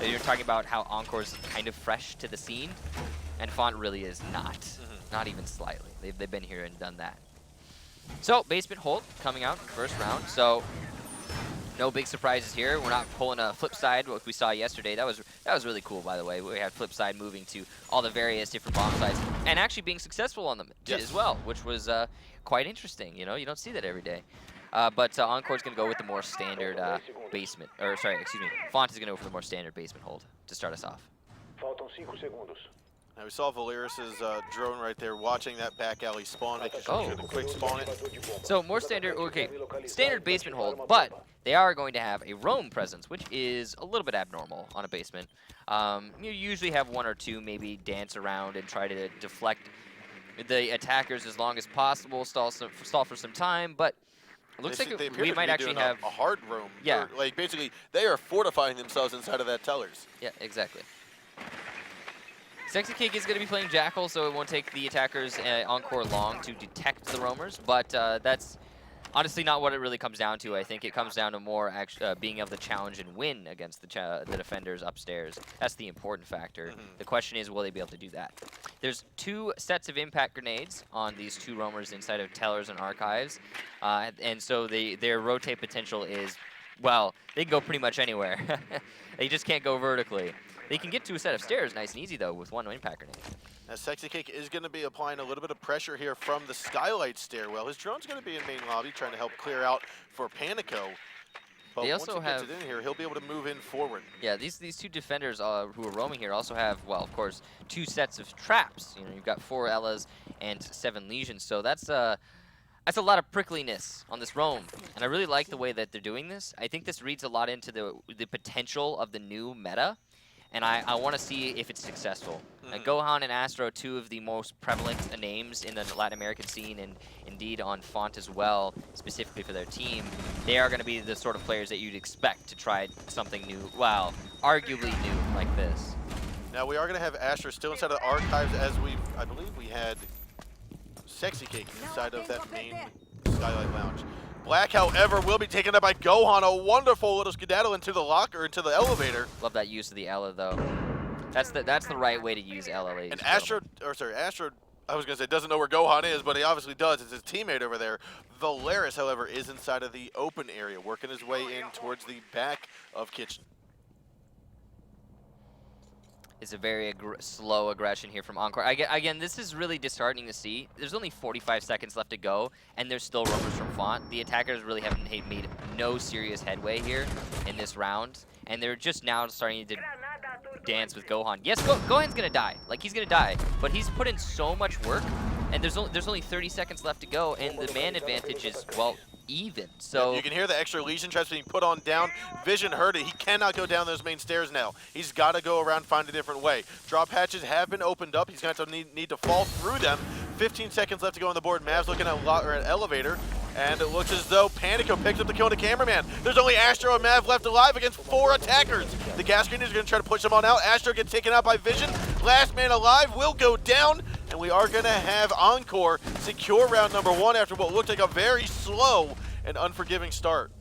You're talking about how Encore's kind of fresh to the scene, and Fontt really is not. Not even slightly. They've been here and done that. So, basement hold coming out first round. So, no big surprises here. We're not pulling a flip side like we saw yesterday. That was really cool, by the way. We had flip side moving to all the various different bomb sites and actually being successful on them as well, which was quite interesting. You know, you don't see that every day. But Encore's going to go with the more standard basement, or sorry, excuse me. Fontt is going to go for the more standard basement hold to start us off. Now we saw Valeris's drone right there watching that back alley spawn, making sure to quick spawn it. So more standard, okay, standard basement hold, but they are going to have a roam presence, which is a little bit abnormal on a basement. You usually have one or two maybe dance around and try to deflect the attackers as long as possible, stall for some time, but it looks like we might actually have a hard roam. Yeah. Or, like basically, they are fortifying themselves inside of that tellers. Yeah, exactly. Sexy Cake is going to be playing Jackal, so it won't take the attackers Encore long to detect the roamers, but that's honestly not what it really comes down to. I think it comes down to more being able to challenge and win against the defenders upstairs. That's the important factor. The question is, will they be able to do that? There's 2 sets of impact grenades on these 2 roamers inside of tellers and archives, and so their rotate potential is, well, they can go pretty much anywhere. They just can't go vertically. They can get to a set of stairs nice and easy, though, with 1 impact grenade. Now, Sexy Cake is going to be applying a little bit of pressure here from the Skylight stairwell. His drone's going to be in main lobby trying to help clear out for Panico. But They once also he gets have- it in here, he'll be able to move in forward. Yeah, these 2 defenders who are roaming here also have, well, of course, 2 sets of traps. You know, you've got 4 Ellas and 7 Legions, so that's a lot of prickliness on this roam, and I really like the way that they're doing this. I think this reads a lot into the potential of the new meta, and I want to see if it's successful. Gohan and Astro, 2 of the most prevalent names in the Latin American scene, and indeed on Fontt as well, specifically for their team. They are going to be the sort of players that you'd expect to try something new, well, arguably new like this. Now, we are going to have Astro still inside of the archives, as I believe we had Sexy Cake inside of that main Skylight Lounge. Black, however, will be taken up by Gohan. A wonderful little skedaddle into the locker, into the elevator. Love that use of the Ella, though. That's the right way to use Ella, ladies And gentlemen. Astro, I was going to say, doesn't know where Gohan is, but he obviously does. It's his teammate over there. Valeris, however, is inside of the open area, working his way in towards the back of Kitchen. It's a very slow aggression here from Encore. Again, this is really disheartening to see. There's only 45 seconds left to go, and there's still roamers from Fontt. The attackers really haven't made no serious headway here in this round, and they're just now starting to dance with Gohan. Yes, Gohan's gonna die. Like, he's gonna die, but he's put in so much work, and there's only 30 seconds left to go, and the man advantage is, well, even. So you can hear the extra Legion traps being put on down. Vision heard it. He cannot go down those main stairs now. He's got to go around, find a different way. Drop hatches have been opened up. He's going to have to need to fall through them. 15 seconds left to go on the board. Mav's looking at an elevator, and it looks as though Panico picks up the kill on the cameraman. There's only Astro and Mav left alive against 4 attackers. The gas grenades are going to try to push them on out. Astro gets taken out by Vision. Last man alive will go down, and we are going to have Encore secure round number 1 after what looked like a very slow and unforgiving start.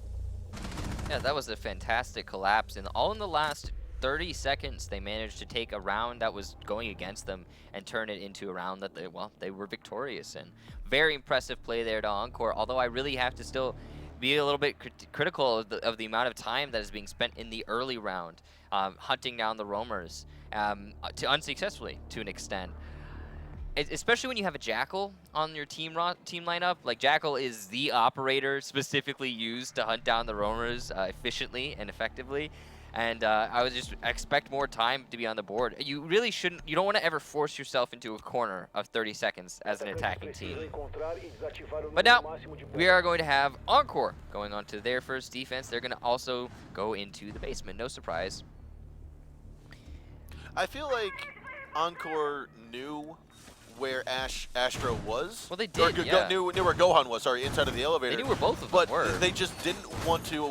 yeah, that was a fantastic collapse, and all in the last 30 seconds they managed to take a round that was going against them and turn it into a round that they were victorious in. Very impressive play there to Encore, although I really have to still be a little bit critical of the amount of time that is being spent in the early round, hunting down the roamers, unsuccessfully to an extent. Especially when you have a Jackal on your team lineup. Like, Jackal is the operator specifically used to hunt down the roamers efficiently and effectively. And I would just expect more time to be on the board. You really shouldn't, you don't want to ever force yourself into a corner of 30 seconds as an attacking team. But now, we are going to have Encore going on to their first defense. They're going to also go into the basement, no surprise. I feel like Encore knew where Astro was. Well, they did, yeah. Knew where Gohan was, sorry, inside of the elevator. They knew where both of them were. But they just didn't want to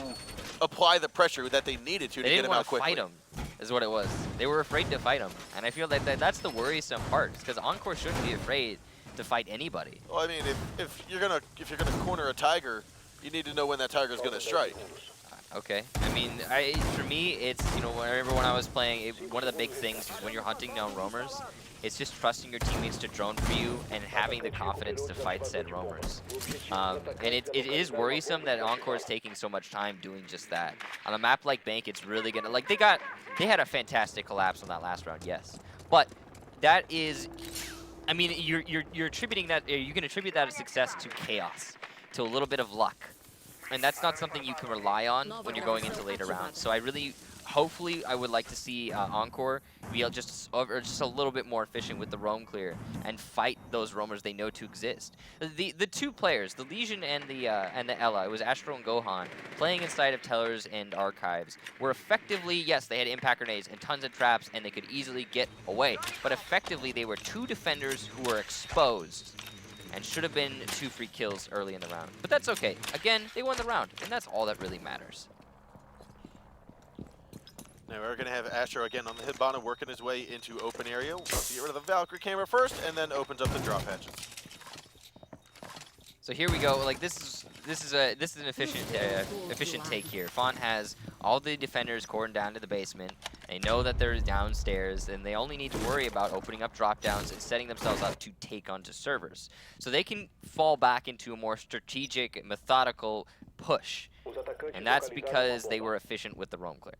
apply the pressure that they needed to get him out quickly. They didn't want to fight him, is what it was. They were afraid to fight him. And I feel like that's the worrisome part, because Encore shouldn't be afraid to fight anybody. Well, I mean, if you're gonna corner a Tiger, you need to know when that Tiger's gonna strike. Okay. I mean, for me, it's, you know, I remember when I was playing, one of the big things is when you're hunting down roamers, it's just trusting your teammates to drone for you and having the confidence to fight said roamers. And it is worrisome that Encore is taking so much time doing just that. On a map like Bank, it's really gonna, like, they had a fantastic collapse on that last round, yes. But that is, I mean, you're attributing that, you can attribute that success to chaos, to a little bit of luck. And that's not something you can rely on when you're going into later rounds. So I really, hopefully, I would like to see Encore be just a little bit more efficient with the roam clear and fight those roamers they know to exist. The two players, the Legion and the Ella, it was Astro and Gohan, playing inside of Tellers and Archives, were effectively, yes, they had impact grenades and tons of traps, and they could easily get away. But effectively, they were two defenders who were exposed and should have been 2 free kills early in the round. But that's okay. Again, they won the round, and that's all that really matters. Now we're going to have Astro again on the Hibana working his way into open area. We'll get rid of the Valkyrie camera first, and then opens up the drop hatches. So here we go. Like, this is an efficient take here. Fontt has all the defenders cordoned down to the basement. They know that they're downstairs, and they only need to worry about opening up drop downs and setting themselves up to take onto servers. So they can fall back into a more strategic, methodical push. And that's because they were efficient with the roam clear.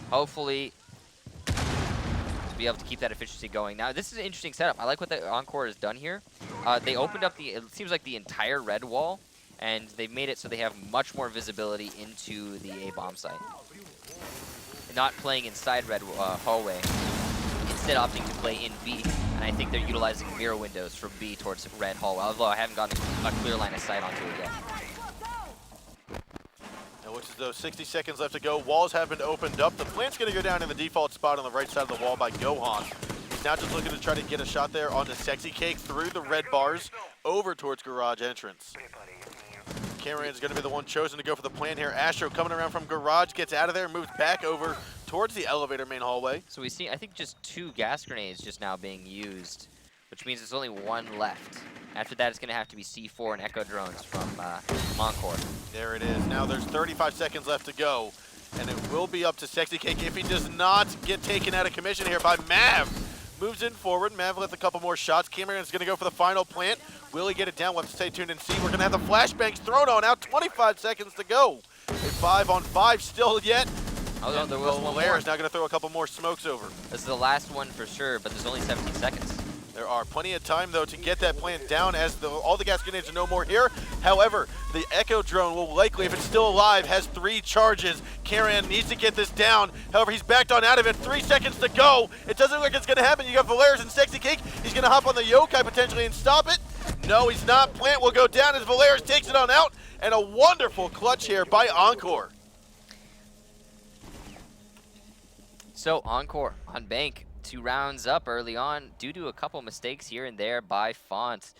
Hopefully, to be able to keep that efficiency going. Now, this is an interesting setup. I like what the Encore has done here. They opened up it seems like the entire red wall, and they've made it so they have much more visibility into the A-bomb site. Not playing inside red hallway, instead opting to play in B, and I think they're utilizing mirror windows from B towards red hallway, although I haven't gotten a clear line of sight onto it yet. Now looks as though 60 seconds left to go. Walls have been opened up. The plant's going to go down in the default spot on the right side of the wall by Gohan. He's now just looking to try to get a shot there on the Sexy Cake through the red bars over towards garage entrance. Cameron is going to be the one chosen to go for the plan here. Astro coming around from garage, gets out of there, moves back over towards the elevator main hallway. So we see, I think, just 2 gas grenades just now being used, which means there's only 1 left. After that, it's going to have to be C4 and Echo drones from Encore. There it is. Now there's 35 seconds left to go, and it will be up to Sexy Cake if he does not get taken out of commission here by Mav. Moves in forward. Mav with a couple more shots. Cameron is going to go for the final plant. Will he get it down? We'll have to stay tuned and see. We're going to have the flashbangs thrown on out. 25 seconds to go. A 5-on-5 still yet. Oh, no, there was one more. Is now going to throw a couple more smokes over. This is the last one for sure, but there's only 17 seconds. There are plenty of time, though, to get that plant down as all the gas grenades are no more here. However, the Echo drone will likely, if it's still alive, has 3 charges. Karan needs to get this down. However, he's backed on out of it. 3 seconds to go. It doesn't look like it's going to happen. You got Valeris and Sexy Cake. He's going to hop on the Yokai potentially and stop it. No, he's not. Plant will go down as Valeris takes it on out, and a wonderful clutch here by Encore. So Encore on bank, 2 rounds up early on due to a couple mistakes here and there by Fontt.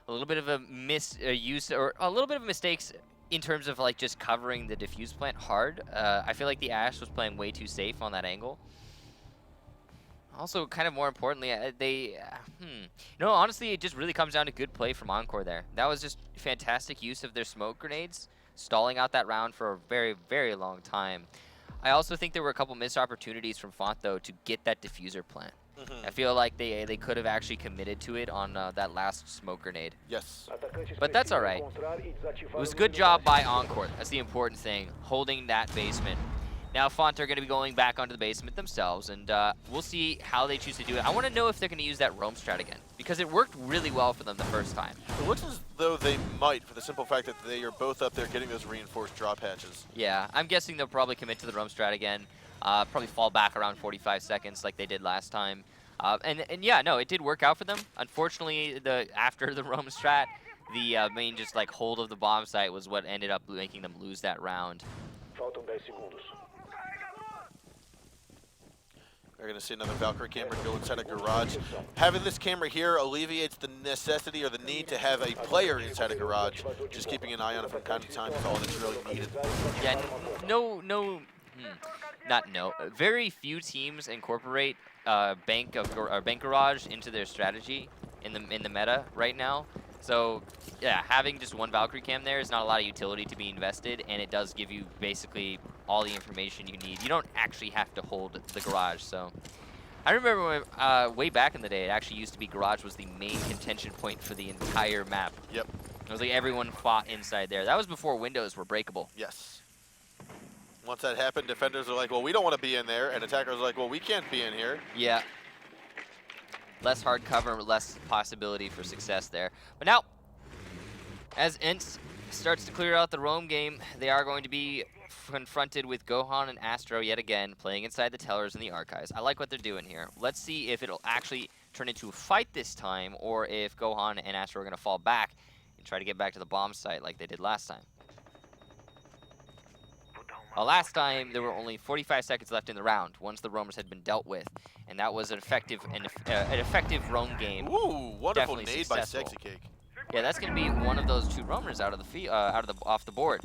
A little bit of a misuse, or a little bit of mistakes in terms of like just covering the diffuse plant hard. I feel like the Ash was playing way too safe on that angle. Also, kind of more importantly, no, honestly, it just really comes down to good play from Encore there. That was just fantastic use of their smoke grenades, stalling out that round for a very, very long time. I also think there were a couple missed opportunities from Fontt, though, to get that diffuser plant. I feel like they could have actually committed to it on that last smoke grenade. Yes. But that's all right. It was a good job by Encore. That's the important thing, holding that basement. Now Fontt are going to be going back onto the basement themselves, and we'll see how they choose to do it. I want to know if they're going to use that roam strat again, because it worked really well for them the first time. It looks as though they might, for the simple fact that they are both up there getting those reinforced drop hatches. Yeah, I'm guessing they'll probably commit to the roam strat again. Probably fall back around 45 seconds like they did last time. And yeah, no, it did work out for them. Unfortunately, after the roam strat, the main just like hold of the bomb site was what ended up making them lose that round. We're going to see another Valkyrie camera go inside a garage. Having this camera here alleviates the necessity or the need to have a player inside a garage. Just keeping an eye on it from time to time is all that's really needed. Yeah, very few teams incorporate bank garage into their strategy in the meta right now. So yeah, having just one Valkyrie cam there is not a lot of utility to be invested, and it does give you basically all the information you need. You don't actually have to hold the garage. So I remember when, way back in the day, it actually used to be garage was the main contention point for the entire map. Yep. It was like everyone fought inside there. That was before windows were breakable. Yes. Once that happened, defenders are like, well, we don't want to be in there, and attackers are like, well, we can't be in here. Yeah. Less hard cover, less possibility for success there. But now, as Ents starts to clear out the roam game, they are going to be confronted with Gohan and Astro yet again, playing inside the tellers and the archives. I like what they're doing here. Let's see if it'll actually turn into a fight this time, or if Gohan and Astro are going to fall back and try to get back to the bomb site like they did last time. Well, last time, there were only 45 seconds left in the round once the roamers had been dealt with, and that was an effective roam game. Ooh, wonderful Definitely nade by Sexy Cake. Yeah, that's going to be one of those 2 roamers out of the off the board.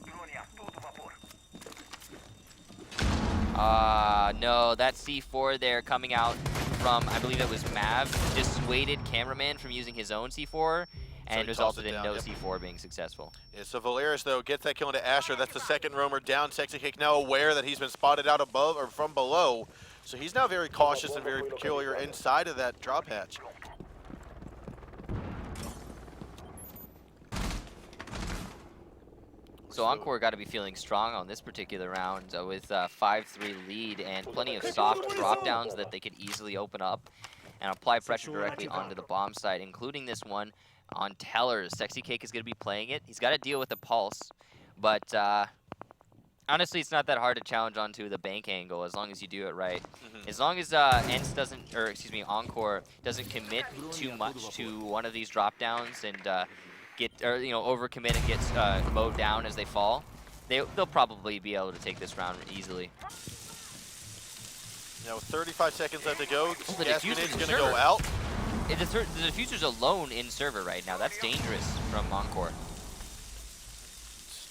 No, that C4 there coming out from, I believe it was Mav, dissuaded cameraman from using his own C4. And resulted in no C4 being successful. Yeah, so Valeris, though, gets that kill into Asher. That's the second roamer down. Sexy Cake now aware that he's been spotted out above or from below. So he's now very cautious and very peculiar inside of that drop hatch. So Encore got to be feeling strong on this particular round with a 5-3 lead and plenty of soft drop downs that they could easily open up and apply pressure directly onto the bomb site, including this one on tellers. Sexy Cake is going to be playing it. He's got to deal with the pulse, but honestly, it's not that hard to challenge onto the bank angle as long as you do it right. As long as Encore doesn't commit too much to one of these drop downs and overcommit and get mowed down as they fall, they'll probably be able to take this round easily. Now with 35 seconds left to go, the Gascoigne's going to go out. The diffuser's alone in server right now. That's dangerous from Encore.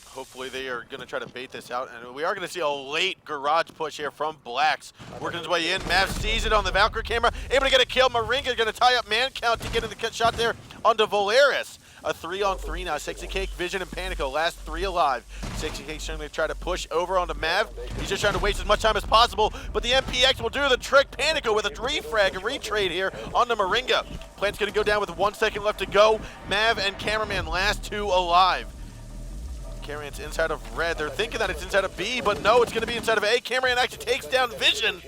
Hopefully they are going to try to bait this out, and we are going to see a late garage push here from Blacks. Working his way in, Mav sees it on the Valkyrie camera, able to get a kill. Maringa going to tie up man count to get in the shot there onto Valeris. A 3-on-3 now. Sexy Cake, Vision, and Panico, last 3 alive. Sexy Cake's trying to try to push over onto Mav. He's just trying to waste as much time as possible, but the MPX will do the trick. Panico with a refrag, a retrade here onto Maringa. Plant's going to go down with 1 second left to go. Mav and Cameraman, last 2 alive. Cameraman's inside of red. They're thinking that it's inside of B, but no, it's going to be inside of A. Cameraman actually takes down Vision.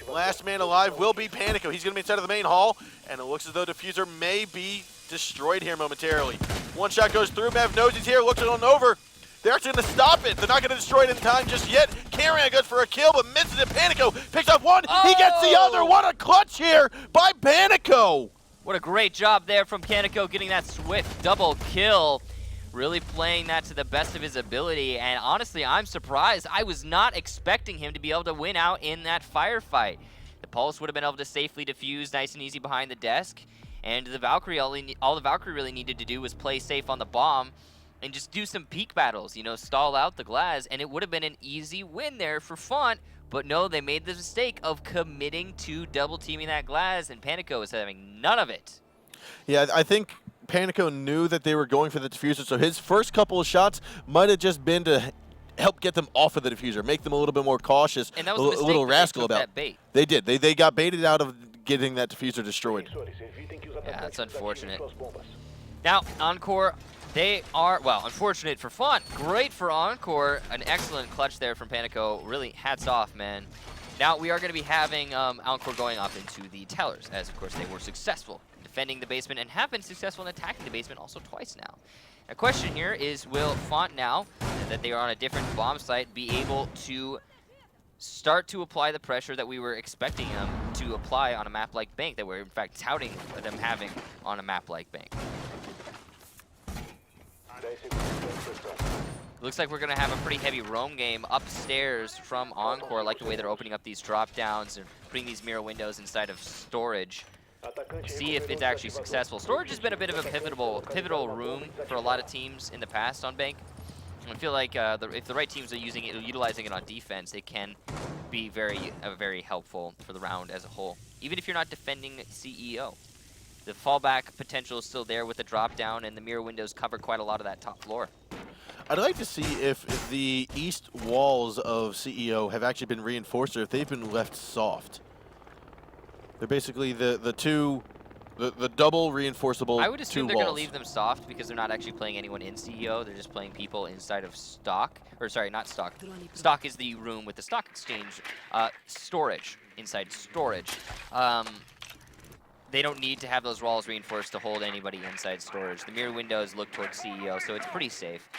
Last man alive will be Panico. He's going to be inside of the main hall, and it looks as though Diffuser may be destroyed here momentarily. One shot goes through. Mav knows he's here, looks it on over. They're actually going to stop it. They're not going to destroy it in time just yet. Cameraman goes for a kill, but misses it. Panico picks up one. Oh! He gets the other. What a clutch here by Panico. What a great job there from Kaneko getting that swift double kill. Really playing that to the best of his ability, and honestly, I'm surprised. I was not expecting him to be able to win out in that firefight. The Pulse would have been able to safely defuse nice and easy behind the desk, and the Valkyrie, all the Valkyrie really needed to do was play safe on the bomb and just do some peek battles, you know, stall out the Glaz, and it would have been an easy win there for Fontt. But no, they made the mistake of committing to double teaming that Glaz, and Panico is having none of it. Yeah, I think Panico knew that they were going for the diffuser, so his first couple of shots might have just been to help get them off of the diffuser, make them a little bit more cautious, and that was a little rascal about that bait. They did. They got baited out of getting that diffuser destroyed. Yeah, that's unfortunate. Now, Encore, they are, well, unfortunate for Fontt. Great for Encore. An excellent clutch there from Panico. Really, hats off, man. Now, we are going to be having Encore going up into the tellers, as, of course, they were successful defending the basement and have been successful in attacking the basement also twice now. The question here is, will Fontt now, that they are on a different bomb site, be able to start to apply the pressure that we were expecting them to apply on a map like Bank, that we're, in fact, touting them having on a map like Bank? Looks like we're going to have a pretty heavy roam game upstairs from Encore. I like the way they're opening up these drop downs and putting these mirror windows inside of storage. See if it's actually successful. Storage has been a bit of a pivotal room for a lot of teams in the past on Bank. I feel like if the right teams are using it, utilizing it on defense, it can be very helpful for the round as a whole. Even if you're not defending CEO. The fallback potential is still there with the drop down, and the mirror windows cover quite a lot of that top floor. I'd like to see if the east walls of CEO have actually been reinforced or if they've been left soft. They're basically the double reinforceable. I would assume they're walls. going to leave them soft because they're not actually playing anyone in CEO. They're just playing people inside of stock. Or sorry, not stock. Stock is the room with the stock exchange. Storage. Inside storage. They don't need to have those walls reinforced to hold anybody inside storage. The mirror windows look towards CEO, so it's pretty safe.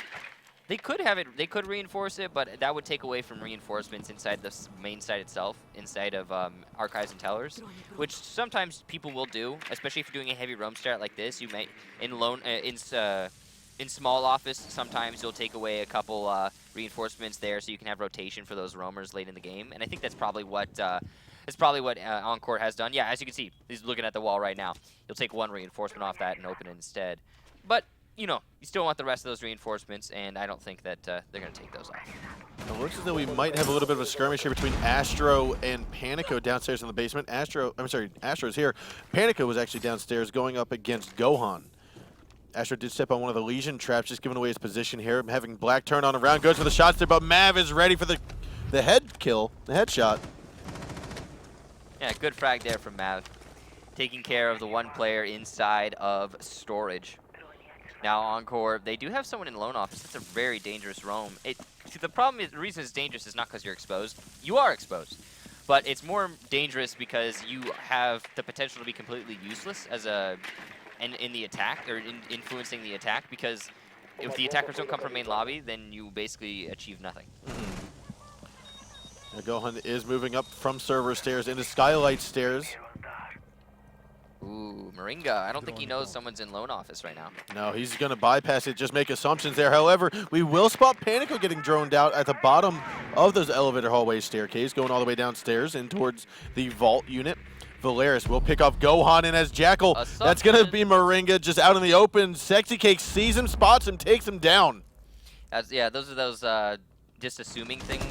They could have it. They could reinforce it, but that would take away from reinforcements inside the main site itself, inside of archives and tellers, which sometimes people will do, especially if you're doing a heavy roam strat like this. You might in small office sometimes you'll take away a couple reinforcements there, so you can have rotation for those roamers late in the game. And I think that's probably what Encore has done. Yeah, as you can see, he's looking at the wall right now. You'll take one reinforcement off that and open it instead. But you know, you still want the rest of those reinforcements, and I don't think that they're going to take those off. It looks as though we might have a little bit of a skirmish here between Astro and Panico downstairs in the basement. Astro's here. Panico was actually downstairs going up against Gohan. Astro did step on one of the Legion traps, just giving away his position here. Having Black turn on around, goes for the shots there, but Mav is ready for the head kill, the headshot. Yeah, good frag there from Mav. Taking care of the one player inside of storage. Now Encore, they do have someone in lone office. That's a very dangerous roam. The problem is, the reason it's dangerous is not because you're exposed. You are exposed. But it's more dangerous because you have the potential to be completely useless as in the attack, or influencing the attack, because if the attackers don't come from main lobby, then you basically achieve nothing. Now Gohan is moving up from server stairs into skylight stairs. Ooh, Moringa. I don't think he knows someone's in lone office right now. No, he's going to bypass it, just make assumptions there. However, we will spot Panico getting droned out at the bottom of those elevator hallway staircase, going all the way downstairs and towards the vault unit. Valeris will pick off Gohan, and as Jackal, that's going to be Moringa just out in the open. Sexy Cake sees him, spots him, takes him down. Yeah, those are those just assuming things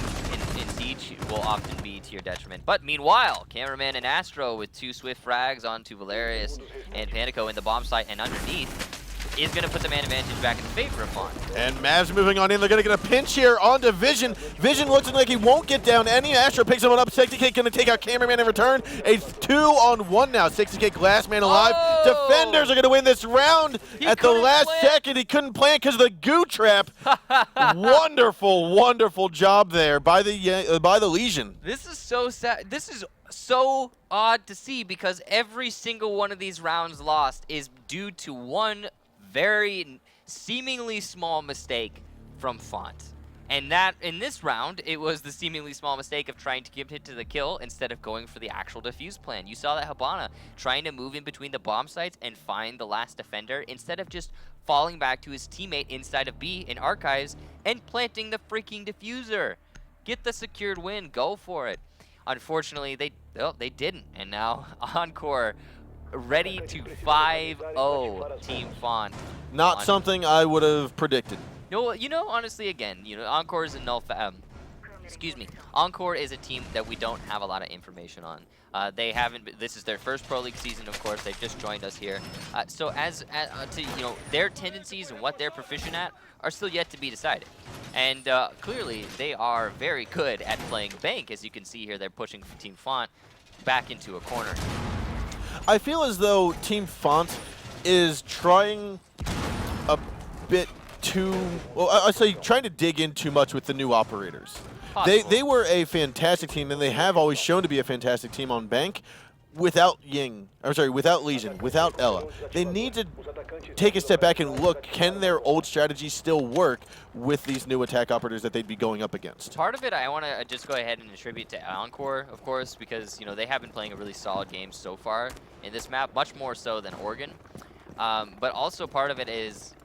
in Siege will often be to your detriment. But meanwhile, Cameraman and Astro with two swift frags onto Valerius and Panico in the bomb site, and underneath is going to put the man advantage back in favor of Fontt. And Mavs moving on in. They're going to get a pinch here onto Vision. Vision looks like he won't get down any. Astro picks someone up. Sexy Cake going to take out Cameraman in return. A 2-on-1 now. Sexy Cake, last man alive. Oh! Defenders are going to win this round at the last second. He couldn't plant because of the goo trap. Wonderful, wonderful job there by the Legion. This is so sad. This is so odd to see because every single one of these rounds lost is due to one very seemingly small mistake from Fontt. And that, in this round, it was the seemingly small mistake of trying to give hit to the kill instead of going for the actual defuse plan. You saw that Habana trying to move in between the bomb sites and find the last defender instead of just falling back to his teammate inside of B in Archives and planting the freaking diffuser. Get the secured win. Go for it. Unfortunately, they didn't. And now Encore ready to 5-0 Team Fontt. Not something I would have predicted. No, honestly, again, Encore is a Encore is a team that we don't have a lot of information on. They haven't. This is their first Pro League season, of course. They've just joined us here. So their tendencies and what they're proficient at are still yet to be decided. And clearly, they are very good at playing Bank. As you can see here, they're pushing Team Fontt back into a corner. I feel as though Team Fontt is trying a bit too, well, I say trying to dig in too much with the new operators. They were a fantastic team, and they have always shown to be a fantastic team on Bank without without Legion, without Ella. They need to take a step back and look, can their old strategy still work with these new attack operators that they'd be going up against? Part of it, I want to just go ahead and attribute to Encore, of course, because, they have been playing a really solid game so far in this map, much more so than Oregon. But also part of it is,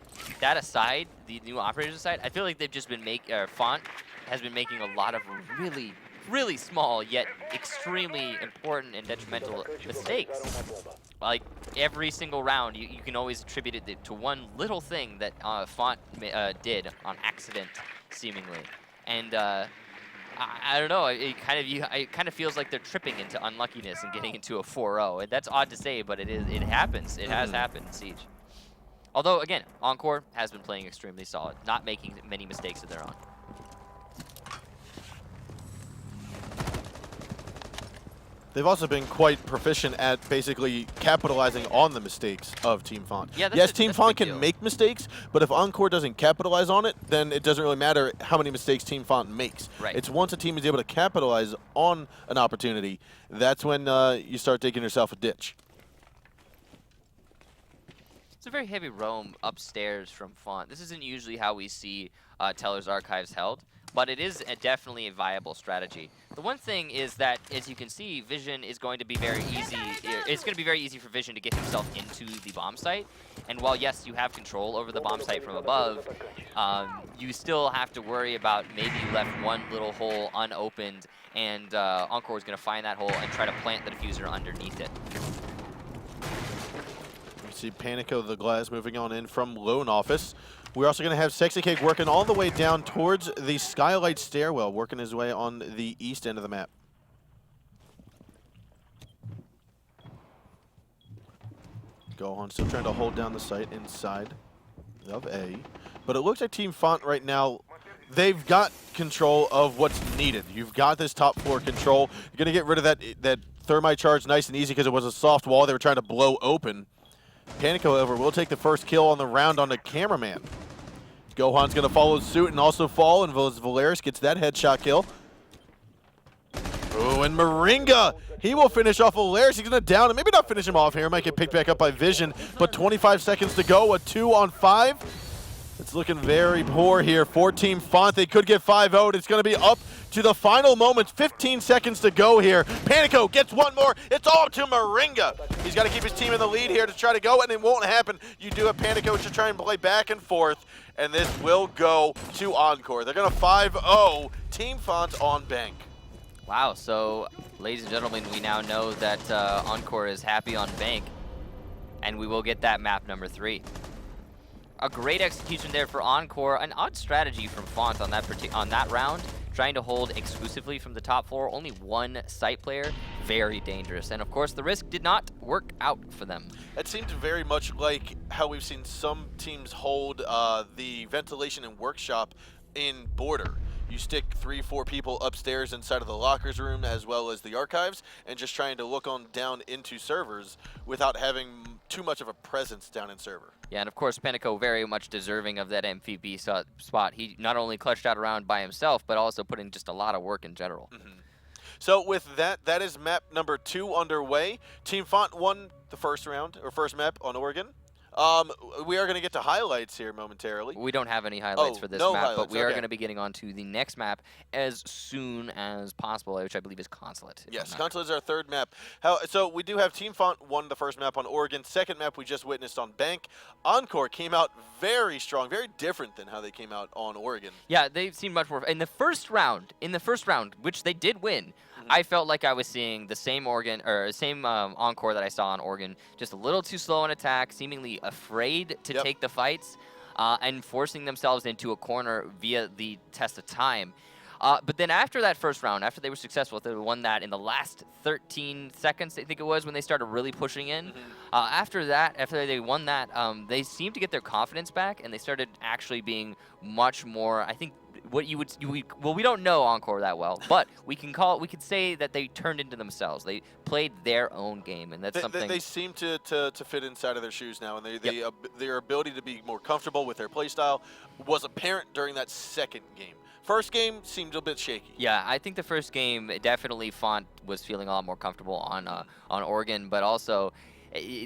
that aside, the new operators aside, I feel like they've just been Fontt has been making a lot of really, really small yet extremely important and detrimental mistakes. Like every single round, you can always attribute it to one little thing that Fontt did on accident, seemingly. And I don't know. It kind of feels like they're tripping into unluckiness and getting into a 4-0. And that's odd to say, but it happens. It has happened in Siege. Although, again, Encore has been playing extremely solid, not making many mistakes of their own. They've also been quite proficient at basically capitalizing on the mistakes of Team Fontt. Yeah, yes, Team Fontt can make mistakes, but if Encore doesn't capitalize on it, then it doesn't really matter how many mistakes Team Fontt makes. Right. It's once a team is able to capitalize on an opportunity, that's when you start digging yourself a ditch. It's a very heavy roam upstairs from Fontt. This isn't usually how we see Teller's Archives held, but it is definitely a viable strategy. The one thing is that, as you can see, Vision is going to be very easy. It's going to be very easy for Vision to get himself into the bomb site. And while, yes, you have control over the bomb site from above, you still have to worry about maybe you left one little hole unopened, and Encore is going to find that hole and try to plant the diffuser underneath it. See Panico the Glass moving on in from Lone Office. We're also going to have Sexy Cake working all the way down towards the Skylight Stairwell, working his way on the east end of the map. Gohan still trying to hold down the site inside of A. But it looks like Team Fontt right now, they've got control of what's needed. You've got this top floor control. You're going to get rid of that thermite charge nice and easy because it was a soft wall they were trying to blow open. Panico, however, will take the first kill on the round on the cameraman. Gohan's going to follow suit and also fall, and Valeris gets that headshot kill. Oh, and Moringa, he will finish off Valeris. He's going to down him. Maybe not finish him off here. Might get picked back up by Vision, but 25 seconds to go. A 2-on-5. It's looking very poor here for Team Fontt. They could get 5-0'd. It's going to be up to the final moments. 15 seconds to go here. Panico gets one more. It's all to Moringa. He's got to keep his team in the lead here to try to go, and it won't happen. You do have Panico to try and play back and forth, and this will go to Encore. They're going to 5-0 Team Fontt on Bank. Wow, so ladies and gentlemen, we now know that Encore is happy on Bank, and we will get that map number 3. A great execution there for Encore. An odd strategy from Fontt on that round, trying to hold exclusively from the top floor. Only one site player, very dangerous. And of course, the risk did not work out for them. It seemed very much like how we've seen some teams hold the ventilation and workshop in Border. You stick 3-4 people upstairs inside of the lockers room as well as the archives, and just trying to look on down into servers without having too much of a presence down in server. Yeah, and of course, Panico very much deserving of that MVP spot. He not only clutched out a round by himself, but also put in just a lot of work in general. So with that is map number 2 underway. Team Fontt won the first round, or first map on Oregon. We are going to get to highlights here momentarily. We don't have any highlights Oh, for this no map, but highlights, we are okay. going to be getting on to the next map as soon as possible, which I believe is Consulate. Yes, Consulate is our third map. So we do have Team Fontt won the first map on Oregon. Second map we just witnessed on Bank. Encore came out very strong, very different than how they came out on Oregon. Yeah, they seemed much more in the first round, which they did win. I felt like I was seeing the same Encore that I saw on Oregon, just a little too slow in attack, seemingly afraid to take the fights, and forcing themselves into a corner via the test of time. But then after that first round, after they were successful, they won that in the last 13 seconds, I think it was, when they started really pushing in. After they won that, they seemed to get their confidence back, and they started actually being much more, I think, what well, we don't know Encore that well, but we could say that they turned into themselves. They played their own game, and that's something. They seem to fit inside of their shoes now, and their ability to be more comfortable with their playstyle was apparent during that second game. First game seemed a bit shaky. Yeah, I think the first game, definitely Fontt was feeling a lot more comfortable on Oregon, but also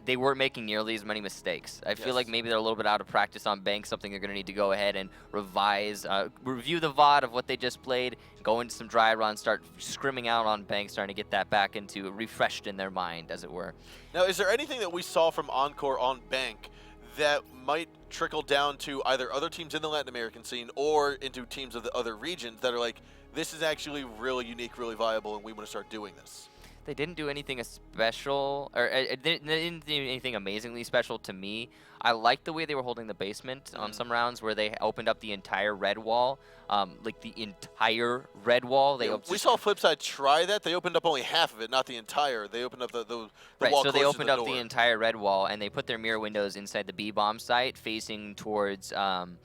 they weren't making nearly as many mistakes. I feel like maybe they're a little bit out of practice on Bank, something they're going to need to go ahead and revise, review the VOD of what they just played, go into some dry runs, start scrimming out on Bank, starting to get that back into refreshed in their mind, as it were. Now, is there anything that we saw from Encore on Bank that might trickle down to either other teams in the Latin American scene or into teams of the other regions that are like, this is actually really unique, really viable, and we want to start doing this? They didn't do anything special, or they didn't do anything amazingly special to me. I liked the way they were holding the basement on some rounds where they opened up the entire red wall, like the entire red wall. We saw Flipside try that. They opened up only half of it, not the entire. They opened up the right, wall. So they opened up door. the entire red wall, and they put their mirror windows inside the B bomb site, facing towards the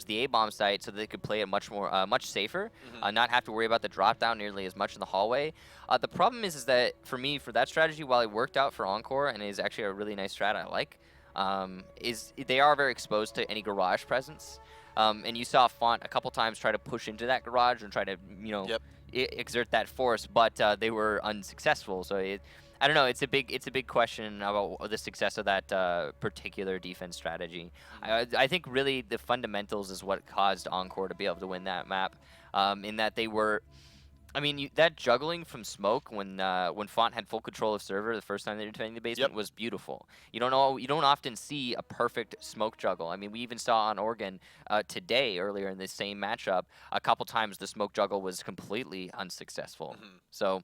A bomb site, so they could play it much much safer, not have to worry about the drop down nearly as much in the hallway. The problem is that for me, for that strategy, while it worked out for Encore and is actually a really nice strat I like, is they are very exposed to any garage presence. And you saw Fontt a couple times try to push into that garage and try to, exert that force, but they were unsuccessful. So I don't know. It's a big question about the success of that particular defense strategy. I think really the fundamentals is what caused Encore to be able to win that map, in that they were. I mean, that juggling from smoke when Fontt had full control of server the first time they were defending the basement was beautiful. You don't often see a perfect smoke juggle. I mean, we even saw on Oregon today, earlier in this same matchup, a couple times the smoke juggle was completely unsuccessful. So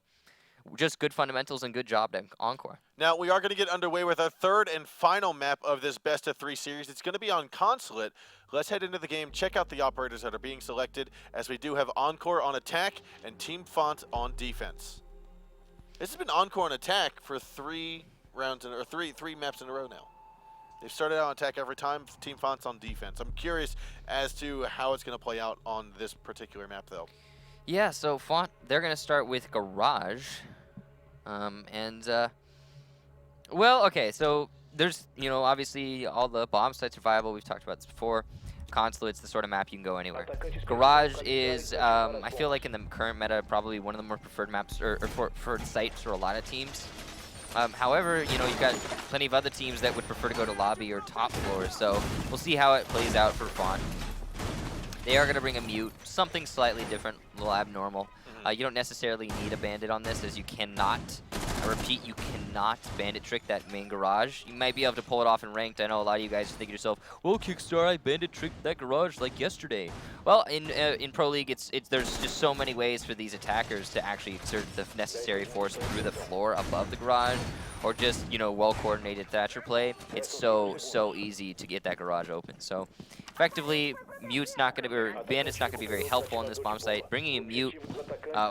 just good fundamentals and good job to Encore. Now, we are going to get underway with our third and final map of this best-of-3 series. It's going to be on Consulate. Let's head into the game, check out the operators that are being selected, as we do have Encore on attack and Team Fontt on defense. This has been Encore on attack for 3 rounds, or three maps in a row now. They've started out on attack every time. Team Fontt's on defense. I'm curious as to how it's going to play out on this particular map, though. Yeah, so Fontt, they're going to start with Garage. Well, okay, so there's, obviously all the bomb sites are viable. We've talked about this before. Consulate's the sort of map you can go anywhere. Garage is, I feel like in the current meta, probably one of the more preferred maps, or preferred sites for a lot of teams. However, you've got plenty of other teams that would prefer to go to lobby or top floor, so we'll see how it plays out for Fontt. They are going to bring a mute, something slightly different, a little abnormal. You don't necessarily need a bandit on this, as you cannot, I repeat, you cannot bandit trick that main garage. You might be able to pull it off in ranked. I know a lot of you guys think to yourself, well, Kickstar, I bandit tricked that garage like yesterday. Well, in Pro League, there's just so many ways for these attackers to actually exert the necessary force through the floor above the garage, or just, well-coordinated Thatcher play. It's so easy to get that garage open. So, effectively, bandit's not going to be very helpful on this bomb site. Bringing a mute,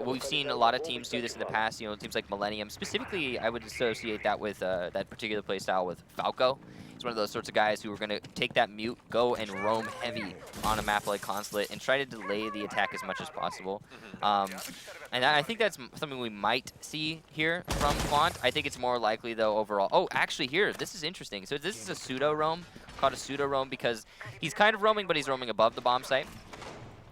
we've seen a lot of teams do this in the past. Teams like Millennium. Specifically, I would associate that with that particular play style with Falco. He's one of those sorts of guys who are going to take that mute, go and roam heavy on a map like Consulate, and try to delay the attack as much as possible. And I think that's something we might see here from Fontt. I think it's more likely, though, overall. Oh, actually, here, this is interesting. So this is a pseudo roam, called a pseudo roam, because he's kind of roaming, but he's roaming above the bomb site.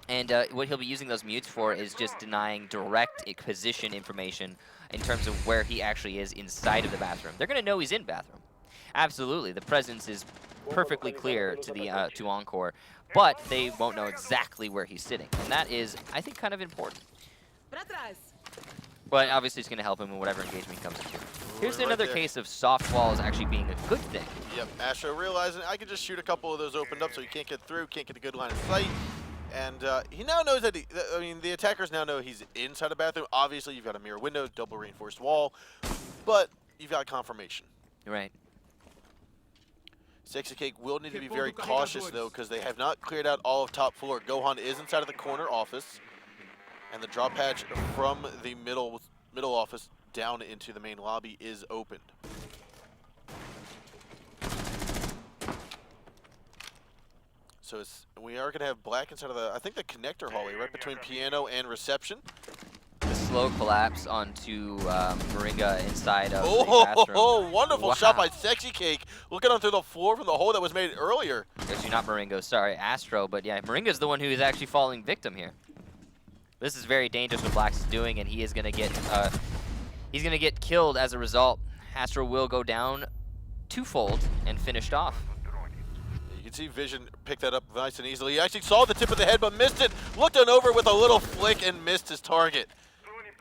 And what he'll be using those mutes for is just denying direct position information in terms of where he actually is inside of the bathroom. They're going to know he's in bathroom. Absolutely, the presence is perfectly clear to the to Encore, but they won't know exactly where he's sitting, and that is, I think, kind of important. But obviously, it's going to help him in whatever engagement he comes into. Here's Right another there. case of soft walls actually being a good thing. Yep, Astro realizing I can just shoot a couple of those opened up so he can't get through, can't get a good line of sight. And he now knows that, the attackers now know he's inside the bathroom. Obviously, you've got a mirror window, double reinforced wall, but you've got confirmation. Right. Sexy Cake will need to be very cautious, though, because they have not cleared out all of top floor. Gohan is inside of the corner office, and the drop hatch from the middle office down into the main lobby is opened. So we are going to have black inside of the, I think, the connector hallway, right between piano and reception. The slow collapse onto Moringa inside of the bathroom. Oh, wonderful Wow. shot by Sexy Cake. Looking onto the floor from the hole that was made earlier. Actually, not Moringa, sorry, Astro, but yeah, Moringa's the one who is actually falling victim here. This is very dangerous what Black's is doing, and he is going to get killed as a result. Astro will go down twofold and finished off. You can see Vision pick that up nice and easily. He actually saw the tip of the head but missed it. Looked on over with a little flick and missed his target.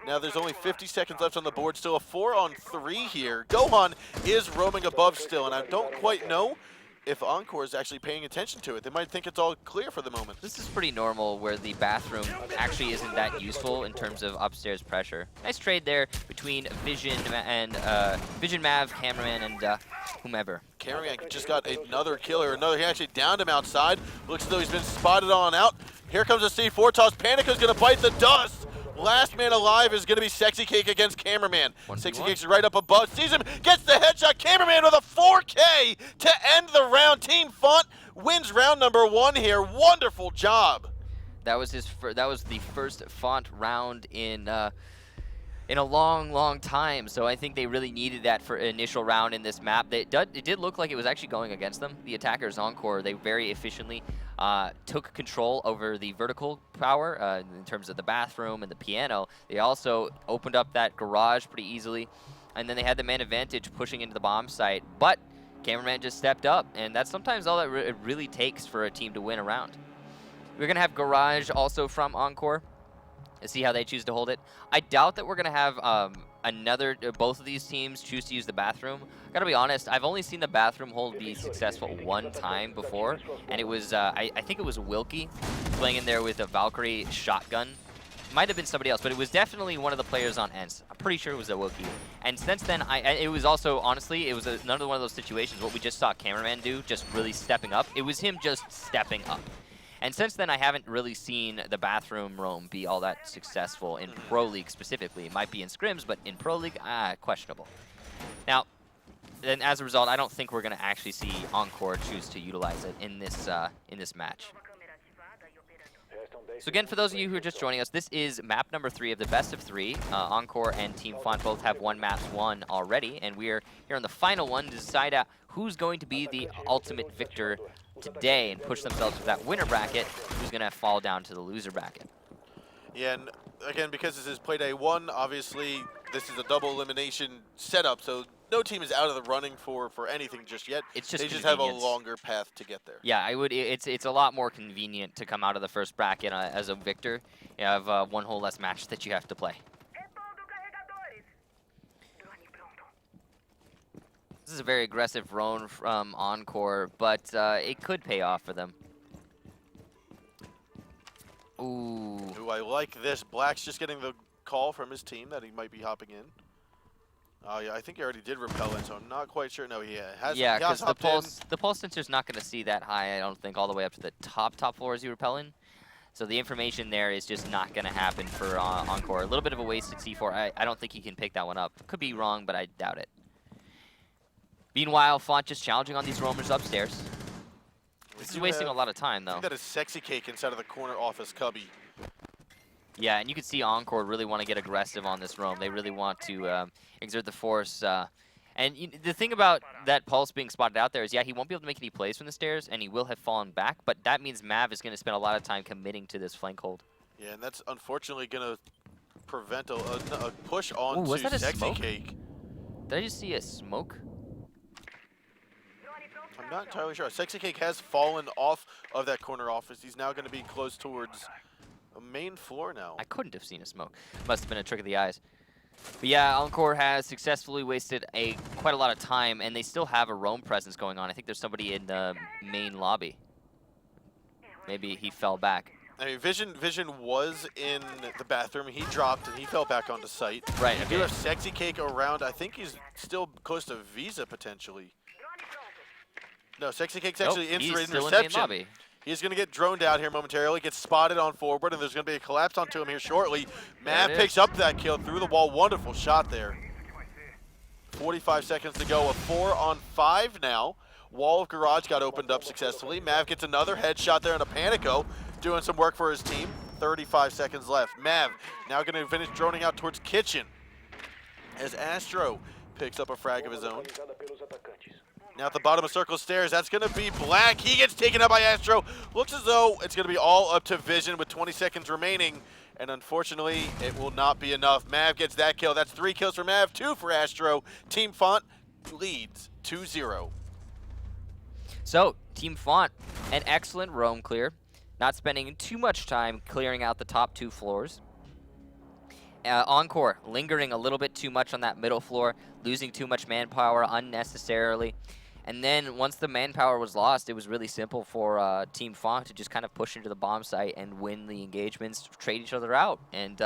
Now there's only 50 seconds left on the board. Still a 4-on-3 here. Gohan is roaming above still, and I don't quite know if Encore is actually paying attention to it. They might think it's all clear for the moment. This is pretty normal where the bathroom actually isn't that useful in terms of upstairs pressure. Nice trade there between Vision and Vision Mav, Cameraman, and whomever. Cameraman just got another killer. He actually downed him outside. Looks as though he's been spotted on out. Here comes a C4 toss. Panica's going to bite the dust. Last man alive is going to be Sexy Cake against Cameraman. Sexy Cake's right up above. Sees him, gets the headshot. Cameraman with a 4K to end the round. Team Fontt wins round number 1 here. Wonderful job. That was that was the first Fontt round in a long time. So I think they really needed that for initial round in this map. It did look like it was actually going against them. The attackers Encore, they very efficiently took control over the vertical power in terms of the bathroom and the piano. They also opened up that garage pretty easily, and then they had the man advantage pushing into the bomb site. But Cameraman just stepped up, and that's sometimes all that it really takes for a team to win a round. We're gonna have garage also from Encore. Let's see how they choose to hold it. I doubt that we're gonna have both of these teams choose to use the bathroom. I gotta be honest, I've only seen the bathroom hold be successful one time before, and it was I think it was Wilkie playing in there with a Valkyrie shotgun. Might have been somebody else, but it was definitely one of the players on ENCE. I'm pretty sure it was a Wilkie. And since then, it was also, honestly, it was another one of those situations, what we just saw Cameraman do, just really stepping up. It was him just stepping up. And since then, I haven't really seen the bathroom roam be all that successful in Pro League specifically. It might be in scrims, but in Pro League, questionable. Now, then as a result, I don't think we're going to actually see Encore choose to utilize it in this match. So again, for those of you who are just joining us, this is map number 3 of the best of 3. Encore and Team Fontt both have match won already, and we're here on the final one to decide who's going to be the ultimate victor today and push themselves to that winner bracket, who's going to fall down to the loser bracket. Yeah, and again, because this is play day 1, obviously this is a double elimination setup, so no team is out of the running for anything just yet. It's just they just have a longer path to get there. Yeah, it's a lot more convenient to come out of the first bracket as a victor. You have one whole less match that you have to play. This is a very aggressive roam from Encore, but it could pay off for them. Ooh. Ooh, I like this. Black's just getting the call from his team that he might be hopping in. Oh yeah, I think he already did repel in, so I'm not quite sure. No, he has. Yeah, because the pulse sensor's not going to see that high, I don't think, all the way up to the top floors you repel in. So the information there is just not going to happen for Encore. A little bit of a wasted C4. I don't think he can pick that one up. Could be wrong, but I doubt it. Meanwhile, Fontt just challenging on these roamers upstairs. This is wasting a lot of time, though. I think that is Sexy Cake inside of the corner office cubby. Yeah, and you can see Encore really want to get aggressive on this roam. They really want to exert the force. And the thing about that Pulse being spotted out there is, yeah, he won't be able to make any plays from the stairs, and he will have fallen back, but that means Mav is going to spend a lot of time committing to this flank hold. Yeah, and that's unfortunately going to prevent a push on to was that a Sexy smoke? Cake. Did I just see a smoke? I'm not entirely sure. Sexy Cake has fallen off of that corner office. He's now going to be close towards the main floor now. I couldn't have seen a smoke. Must have been a trick of the eyes. But yeah, Encore has successfully wasted quite a lot of time, and they still have a roam presence going on. I think there's somebody in the main lobby. Maybe he fell back. I mean, Vision was in the bathroom. He dropped, and he fell back onto site. Right, I okay. do have Sexy Cake around. I think he's still close to Visa, potentially. No, Sexy Cake's actually in for he's still in the main interception. lobby. He's going to get droned out here momentarily, gets spotted on forward, and there's going to be a collapse onto him here shortly. Mav picks up that kill through the wall. Wonderful shot there. 45 seconds to go. A 4-on-5 now. Wall of Garage got opened up successfully. Mav gets another headshot there on a Panico, doing some work for his team. 35 seconds left. Mav now going to finish droning out towards Kitchen as Astro picks up a frag of his own. Now at the bottom of Circle Stairs, that's going to be Black. He gets taken out by Astro. Looks as though it's going to be all up to Vision with 20 seconds remaining. And unfortunately, it will not be enough. Mav gets that kill. That's 3 kills for Mav, 2 for Astro. Team Fontt leads 2-0. So, Team Fontt, an excellent roam clear. Not spending too much time clearing out the top 2 floors. Encore, lingering a little bit too much on that middle floor, losing too much manpower unnecessarily. And then once the manpower was lost, it was really simple for Team Fontt to just kind of push into the bomb site and win the engagements, trade each other out. And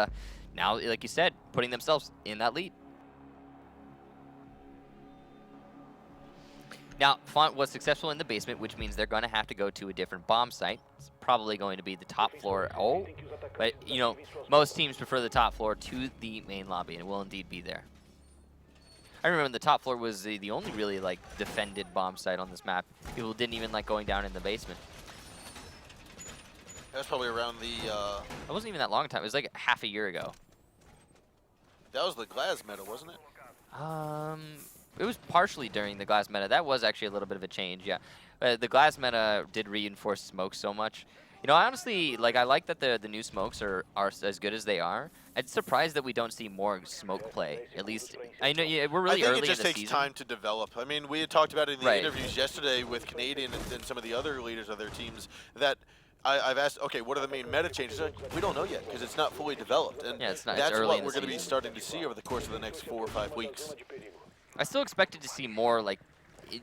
now, like you said, putting themselves in that lead. Now, Fontt was successful in the basement, which means they're going to have to go to a different bomb site. It's probably going to be the top floor. Oh, but, you know, most teams prefer the top floor to the main lobby, and it will indeed be there. I remember when the top floor was the only really, like, defended bomb site on this map. People didn't even like going down in the basement. That's probably around the... It wasn't even that long time. It was like half a year ago. That was the glass meta, wasn't it? It was partially during the glass meta. That was actually a little bit of a change, yeah. The glass meta did reinforce smoke so much. You know, honestly, like, I like that the new smokes are as good as they are. I'm surprised that we don't see more smoke play. At least, I know we're really early in the season. I think it just takes time to develop. I mean, we had talked about it in the interviews yesterday with Canadian and some of the other leaders of their teams that I've asked, okay, what are the main meta changes? Like, we don't know yet because it's not fully developed. And yeah, it's not, that's it's early what in we're the going to be starting to see over the course of the next 4 or 5 weeks. I still expected to see more, like,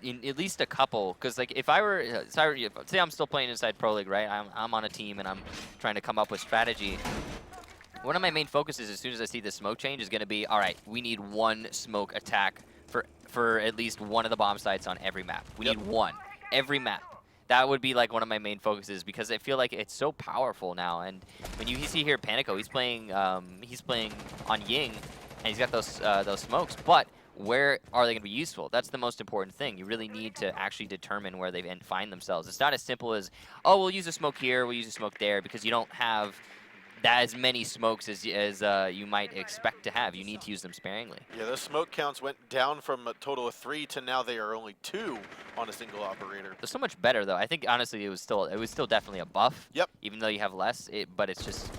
in at least a couple, because like if I were, say I'm still playing inside Pro League, right? I'm on a team and I'm trying to come up with strategy. One of my main focuses as soon as I see the smoke change is going to be, all right, we need 1 smoke attack for at least one of the bomb sites on every map. We need 1 every map. That would be like one of my main focuses because I feel like it's so powerful now. And when you see here Panico, he's playing on Ying, and he's got those smokes, but where are they going to be useful? That's the most important thing. You really need to actually determine where they find themselves. It's not as simple as, oh, we'll use a smoke here, we'll use a smoke there, because you don't have as many smokes as you might expect to have. You need to use them sparingly. Yeah, those smoke counts went down from a total of 3 to now they are only 2 on a single operator. They're so much better, though. I think, honestly, it was still definitely a buff. Yep. Even though you have less, but it's just,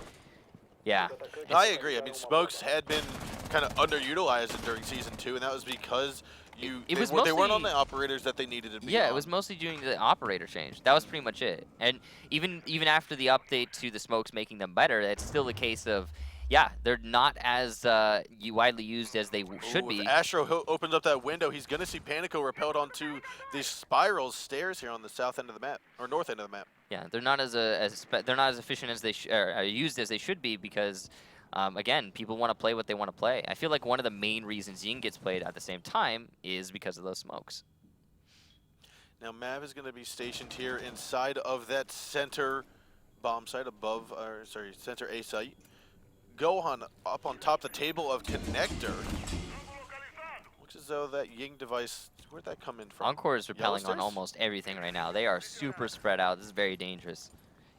yeah. I agree. I mean, smokes had been kind of underutilized during Season 2, and that was because they weren't on the operators that they needed to be on. It was mostly doing the operator change. That was pretty much it. And even after the update to the smokes making them better, it's still a case of, yeah, they're not as widely used as they should be. If Astro opens up that window, he's going to see Panico repelled onto these spiral stairs here on the south end of the map, or north end of the map. Yeah, they're not as efficient as they are used as they should be because, again, people want to play what they want to play. I feel like one of the main reasons Ying gets played at the same time is because of those smokes. Now Mav is going to be stationed here inside of that center bomb site above, center A site. Gohan up on top of the table of Connector. Looks as though that Ying device, where'd that come in from? Encore is repelling on almost everything right now. They are super spread out. This is very dangerous.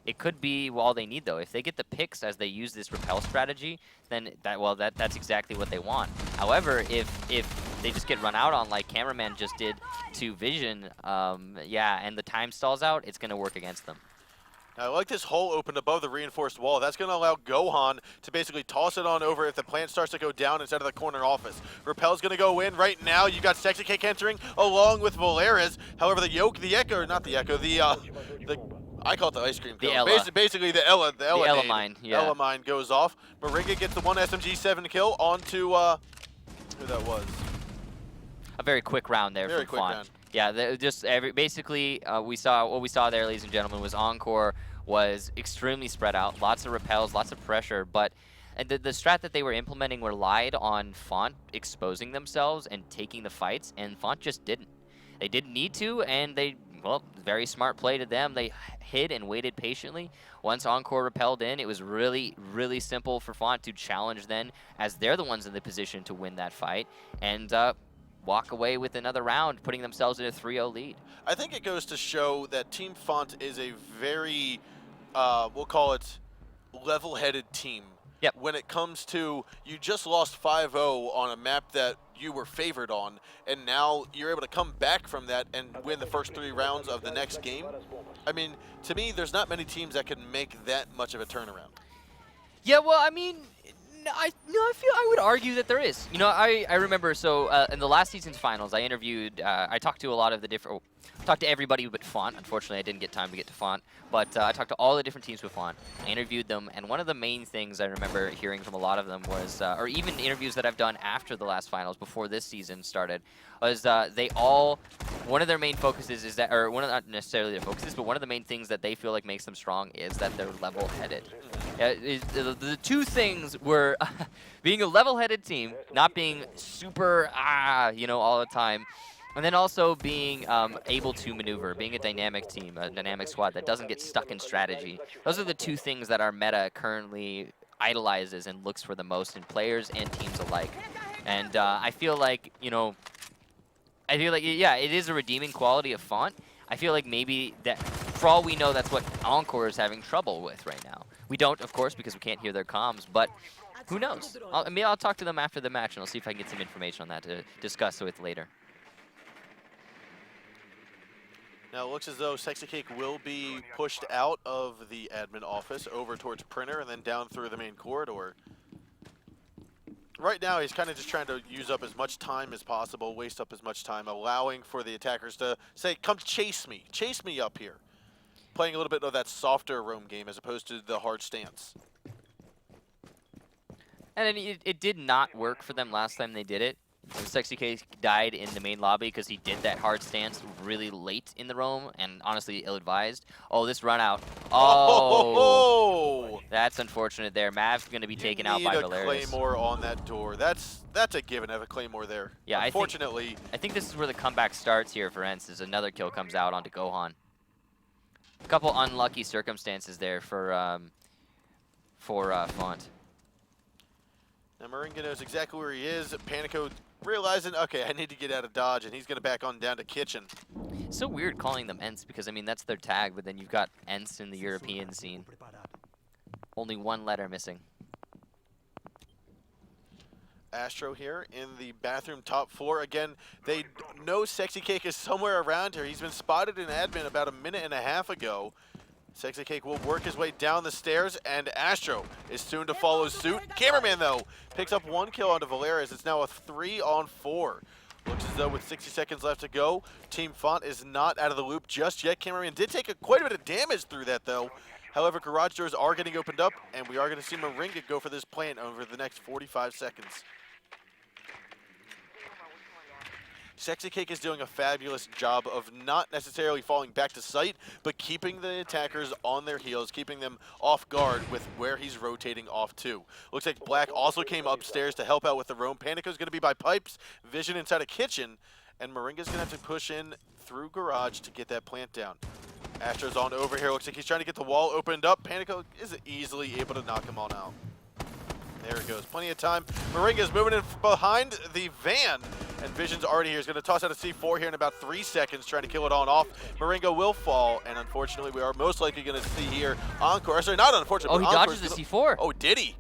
It could be all they need, though. If they get the picks as they use this repel strategy, then that's exactly what they want. However, if they just get run out on like Cameraman just did to Vision, yeah, and the time stalls out, it's going to work against them. I like this hole opened above the reinforced wall. That's going to allow Gohan to basically toss it on over if the plant starts to go down inside of the corner office. Repel's going to go in right now. You got Sexy Cake entering along with Valeris. However, the Echo, not the Echo, I call it the ice cream cone. The Ella. Basically the Ella mine, yeah. Ella mine goes off. Moringa gets the one SMG7 kill onto who that was. A very quick round there from Fontt. Yeah, basically what we saw there, ladies and gentlemen, was Encore was extremely spread out, lots of repels, lots of pressure, but the strat that they were implementing relied on Fontt exposing themselves and taking the fights, and Fontt just didn't. They didn't need to, and well, very smart play to them. They hid and waited patiently. Once Encore repelled in, it was really, really simple for Fontt to challenge then, as they're the ones in the position to win that fight, and walk away with another round, putting themselves in a 3-0 lead. I think it goes to show that Team Fontt is a very, we'll call it, level-headed team. Yep. When it comes to, you just lost 5-0 on a map that you were favored on, and now you're able to come back from that and win the first 3 rounds of the next game. I mean, to me, there's not many teams that can make that much of a turnaround. Yeah, well, I mean, I would argue that there is. You know, I remember, so in the last season's finals, I interviewed, I talked to a lot of the different, talked to everybody but Fontt. Unfortunately, I didn't get time to get to Fontt, but I talked to all the different teams with Fontt. I interviewed them, and one of the main things I remember hearing from a lot of them was, or even interviews that I've done after the last finals, before this season started, was they all, one of their main focuses is that, or one of, not necessarily their focuses, but one of the main things that they feel like makes them strong is that they're level-headed. The two things were being a level-headed team, not being super, you know, all the time, and then also being able to maneuver, being a dynamic team, a dynamic squad that doesn't get stuck in strategy. Those are the two things that our meta currently idolizes and looks for the most in players and teams alike. And I feel like, you know, yeah, it is a redeeming quality of Fontt. I feel like maybe that, for all we know, that's what Encore is having trouble with right now. We don't, of course, because we can't hear their comms, but who knows? I'll talk to them after the match, and I'll see if I can get some information on that to discuss with later. Now it looks as though Sexy Cake will be pushed out of the admin office over towards Printer and then down through the main corridor. Right now he's kind of just trying to use up as much time as possible, waste up as much time, allowing for the attackers to say, come chase me up here. Playing a little bit of that softer roam game as opposed to the hard stance. And then it did not work for them last time they did it. Sexy Cake died in the main lobby because he did that hard stance really late in the roam, and honestly ill-advised. Oh, this run out. Oh, that's unfortunate there. Mav's going to be taken out by Valeris. You need a Claymore on that door. That's a given to have a Claymore there. Yeah, unfortunately. I think this is where the comeback starts here for Ents, as another kill comes out onto Gohan. A couple unlucky circumstances there for Fontt. Now Moringa knows exactly where he is. Panico realizing, okay, I need to get out of dodge, and he's going to back on down to Kitchen. It's so weird calling them Ents because, I mean, that's their tag, but then you've got Ents in the European scene. Only one letter missing. Astro here in the bathroom top floor. Again, they know Sexy Cake is somewhere around here. He's been spotted in admin about a minute and a half ago. Sexy Cake will work his way down the stairs, and Astro is soon to follow suit. Cameraman, though, picks up 1 kill onto Valeris. It's now a 3-on-4. Looks as though with 60 seconds left to go, Team Fontt is not out of the loop just yet. Cameraman did take quite a bit of damage through that, though. However, garage doors are getting opened up, and we are going to see Moringa go for this plant over the next 45 seconds. Sexy Cake is doing a fabulous job of not necessarily falling back to sight, but keeping the attackers on their heels, keeping them off guard with where he's rotating off to. Looks like Black also came upstairs to help out with the roam. Panico's going to be by pipes, Vision inside a kitchen, and Moringa's going to have to push in through garage to get that plant down. Astro's on over here. Looks like he's trying to get the wall opened up. Panico is easily able to knock him on out. There it goes. Plenty of time. Moringa's moving in behind the van. And Vision's already here. He's going to toss out a C4 here in about 3 seconds, trying to kill it on off. Moringa will fall, and unfortunately, we are most likely going to see here Encore. Sorry, not unfortunately. Oh, he dodges the C4. Oh, did he?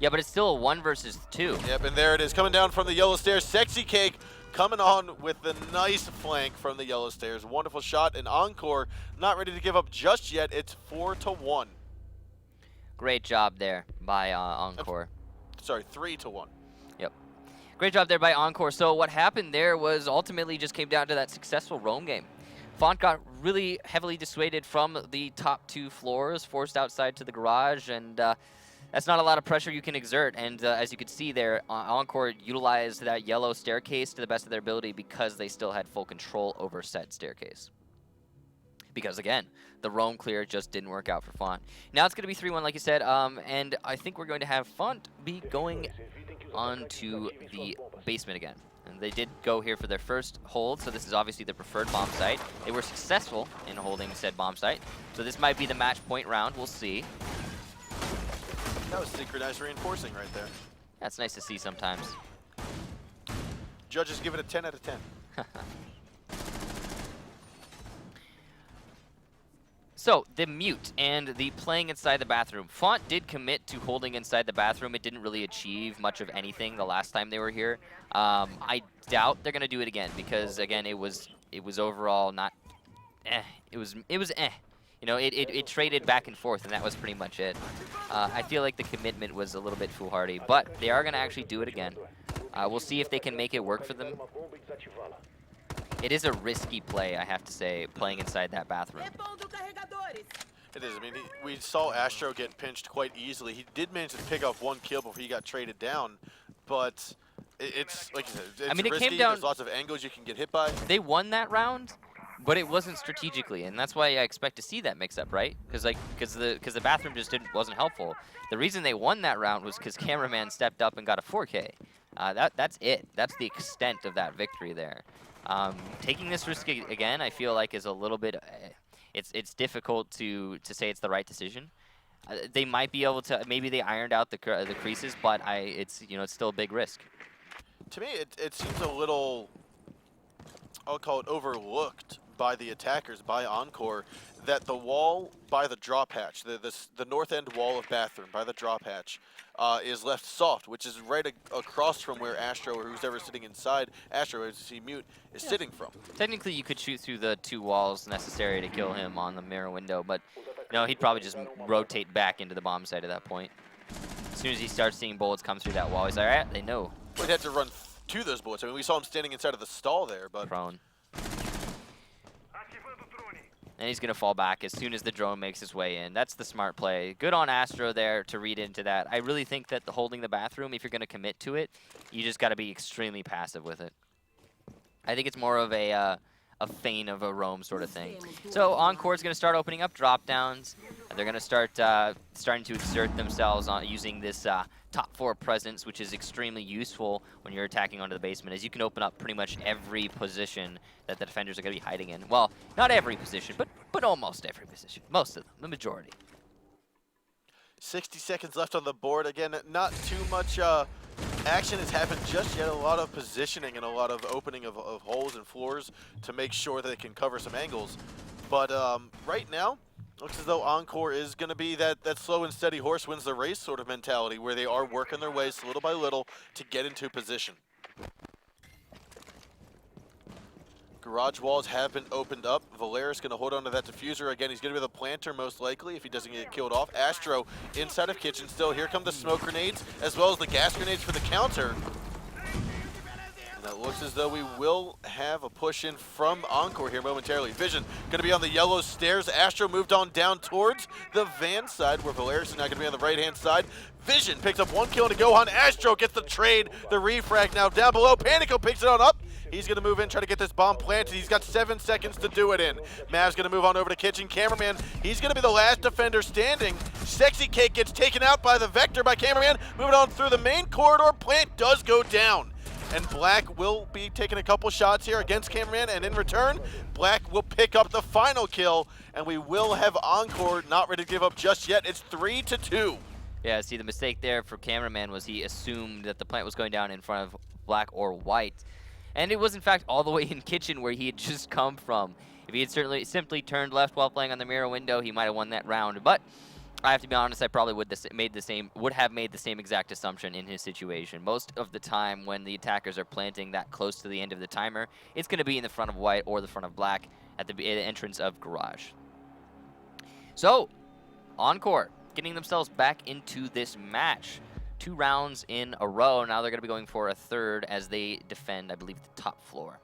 Yeah, but it's still a 1 versus 2. Yep, and there it is. Coming down from the yellow stairs, Sexy Cake coming on with the nice flank from the yellow stairs. Wonderful shot, and Encore not ready to give up just yet. It's 4-1. Great job there by Encore. Sorry, 3-1. Yep. Great job there by Encore. So what happened there was ultimately just came down to that successful roam game. Fontt got really heavily dissuaded from the top 2 floors, forced outside to the garage, and that's not a lot of pressure you can exert. And as you could see there, Encore utilized that yellow staircase to the best of their ability because they still had full control over said staircase. Because again, the roam clear just didn't work out for Fontt. Now it's going to be 3-1, like you said, and I think we're going to have Fontt be going onto the basement again. And they did go here for their first hold, so this is obviously the preferred bomb site. They were successful in holding said bomb site, so this might be the match point round. We'll see. That was synchronized reinforcing right there. That's nice to see sometimes. Judges give it a 10 out of 10. So, the mute and the playing inside the bathroom. Fontt did commit to holding inside the bathroom. It didn't really achieve much of anything the last time they were here. I doubt they're going to do it again because, again, it was overall not It was eh. You know, it traded back and forth, and that was pretty much it. I feel like the commitment was a little bit foolhardy, but they are going to actually do it again. We'll see if they can make it work for them. It is a risky play, I have to say, playing inside that bathroom. It is. I mean, we saw Astro get pinched quite easily. He did manage to pick off 1 kill before he got traded down, but it's like you said, it's I mean, it risky. came down. There's lots of angles you can get hit by. They won that round, but it wasn't strategically, and that's why I expect to see that mix-up, right? Because the bathroom just wasn't helpful. The reason they won that round was because Cameraman stepped up and got a 4K. That's it. That's the extent of that victory there. Taking this risk again, I feel like is a little bit. It's difficult to say it's the right decision. They might be able to. Maybe they ironed out the creases, but it's still a big risk. To me, it seems a little, I'll call it overlooked by the attackers, by Encore, that the wall by the drop hatch, the north end wall of bathroom by the drop hatch, is left soft, which is right across from where Astro or who's ever sitting inside Astro, as you see Mute, is sitting from. Technically, you could shoot through the 2 walls necessary to kill him on the mirror window, but no, he'd probably just rotate back into the bomb site at that point. As soon as he starts seeing bullets come through that wall, he's like, all right, they know. We'd have to run to those bullets. I mean, we saw him standing inside of the stall there, but prone. And he's going to fall back as soon as the drone makes its way in. That's the smart play. Good on Astro there to read into that. I really think that holding the bathroom, if you're going to commit to it, you just got to be extremely passive with it. I think it's more of a feign of a roam sort of thing. So Encore's going to start opening up drop downs. They're going to start starting to exert themselves on using this top 4 presence, which is extremely useful when you're attacking onto the basement, as you can open up pretty much every position that the defenders are going to be hiding in. Well, not every position, but almost every position. Most of them, the majority. 60 seconds left on the board. Again, not too much action has happened just yet. A lot of positioning and a lot of opening of holes and floors to make sure that they can cover some angles. But right now, looks as though Encore is going to be that slow and steady horse wins the race sort of mentality, where they are working their ways little by little to get into position. Garage walls have been opened up. Valera's going to hold on to that diffuser. Again, he's going to be the planter most likely if he doesn't get killed off. Astro inside of kitchen still. Here come the smoke grenades as well as the gas grenades for the counter. And it looks as though we will have a push in from Encore here momentarily. Vision going to be on the yellow stairs. Astro moved on down towards the van side where Valera's now going to be on the right-hand side. Vision picks up 1 kill to go on. Astro gets the trade. The refrag now down below. Panico picks it on up. He's going to move in, try to get this bomb planted. He's got 7 seconds to do it in. Mav's going to move on over to kitchen. Cameraman, he's going to be the last defender standing. Sexy Cake gets taken out by the Vector by Cameraman. Moving on through the main corridor. Plant does go down. And Black will be taking a couple shots here against Cameraman. And in return, Black will pick up the final kill. And we will have Encore not ready to give up just yet. It's 3-2. Yeah, see, the mistake there for Cameraman was he assumed that the plant was going down in front of Black or White. And it was, in fact, all the way in kitchen where he had just come from. If he had simply turned left while playing on the mirror window, he might have won that round. But I have to be honest, I probably would have made the same exact assumption in his situation. Most of the time when the attackers are planting that close to the end of the timer, it's going to be in the front of white or the front of black at the entrance of garage. So, Encore getting themselves back into this match. 2 rounds in a row. Now they're going to be going for a third as they defend, I believe, the top floor.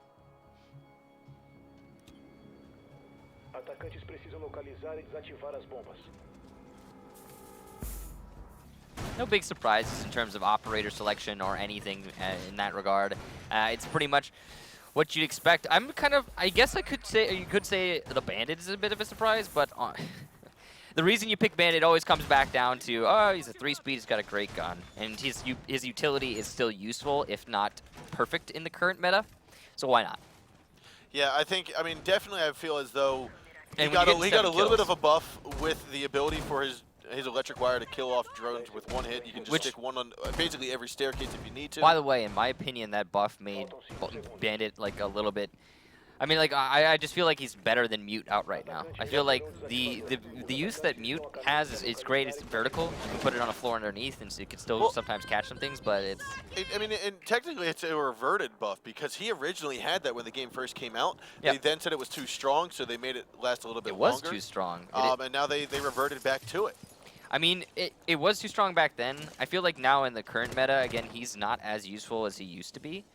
Atacantes precisam localizar e desativar as bombas. No big surprises in terms of operator selection or anything in that regard. It's pretty much what you'd expect. I guess you could say the Bandit is a bit of a surprise, but the reason you pick Bandit always comes back down to, oh, he's a 3-speed, he's got a great gun. And his utility is still useful, if not perfect in the current meta. So why not? Yeah, I mean, definitely I feel as though he And got a when you get little 7 bit of a buff with the ability for his electric wire to kill off drones with 1 hit. You can just stick one on basically every staircase if you need to. By the way, in my opinion, that buff made Bandit like a little bit. I mean, like I just feel like he's better than Mute out right now. I feel like the use that Mute has is great. It's vertical. You can put it on a floor underneath, and so you can still sometimes catch some things. But it's. I mean, and technically it's a reverted buff because he originally had that when the game first came out. Yep. They then said it was too strong, so they made it last a little bit It was longer. too strong. And now they reverted back to it. I mean, it was too strong back then. I feel like now in the current meta, again, he's not as useful as he used to be.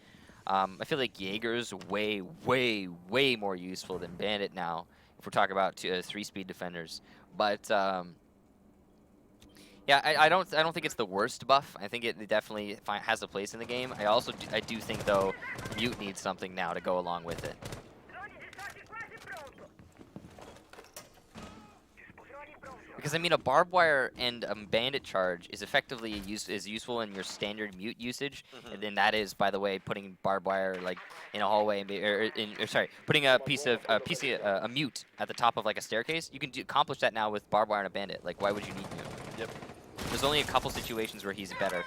I feel like Jaeger's way, way, way more useful than Bandit now, if we're talking about 3-speed defenders. But yeah, I don't think it's the worst buff. I think it definitely has a place in the game. I do think though, Mute needs something now to go along with it. Because I mean, a barbed wire and a bandit charge is effectively is useful in your standard Mute usage, and then that is, by the way, putting barbed wire like in a hallway and putting a a Mute at the top of like a staircase. You can accomplish that now with barbed wire and a bandit. Like, why would you need Mute? Yep. There's only a couple situations where he's better.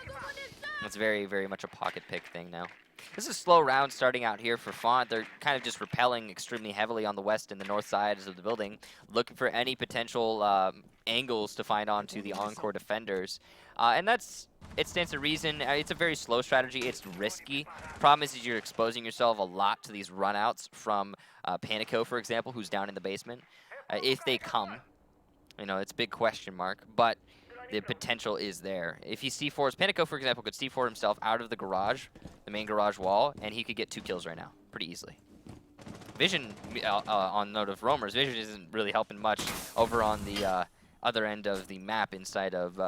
It's very, very much a pocket pick thing now. This is a slow round starting out here for Fontt. They're kind of just repelling extremely heavily on the west and the north sides of the building, looking for any potential angles to find onto the Encore defenders. And it stands to reason. It's a very slow strategy. It's risky. Problem is you're exposing yourself a lot to these runouts from Panico, for example, who's down in the basement. If they come, it's a big question mark, but the potential is there. If he C4s, Panico, for example, could C4 himself out of the garage, the main garage wall, and he could get 2 kills right now, pretty easily. Vision, on note of roamers, Vision isn't really helping much over on the other end of the map inside of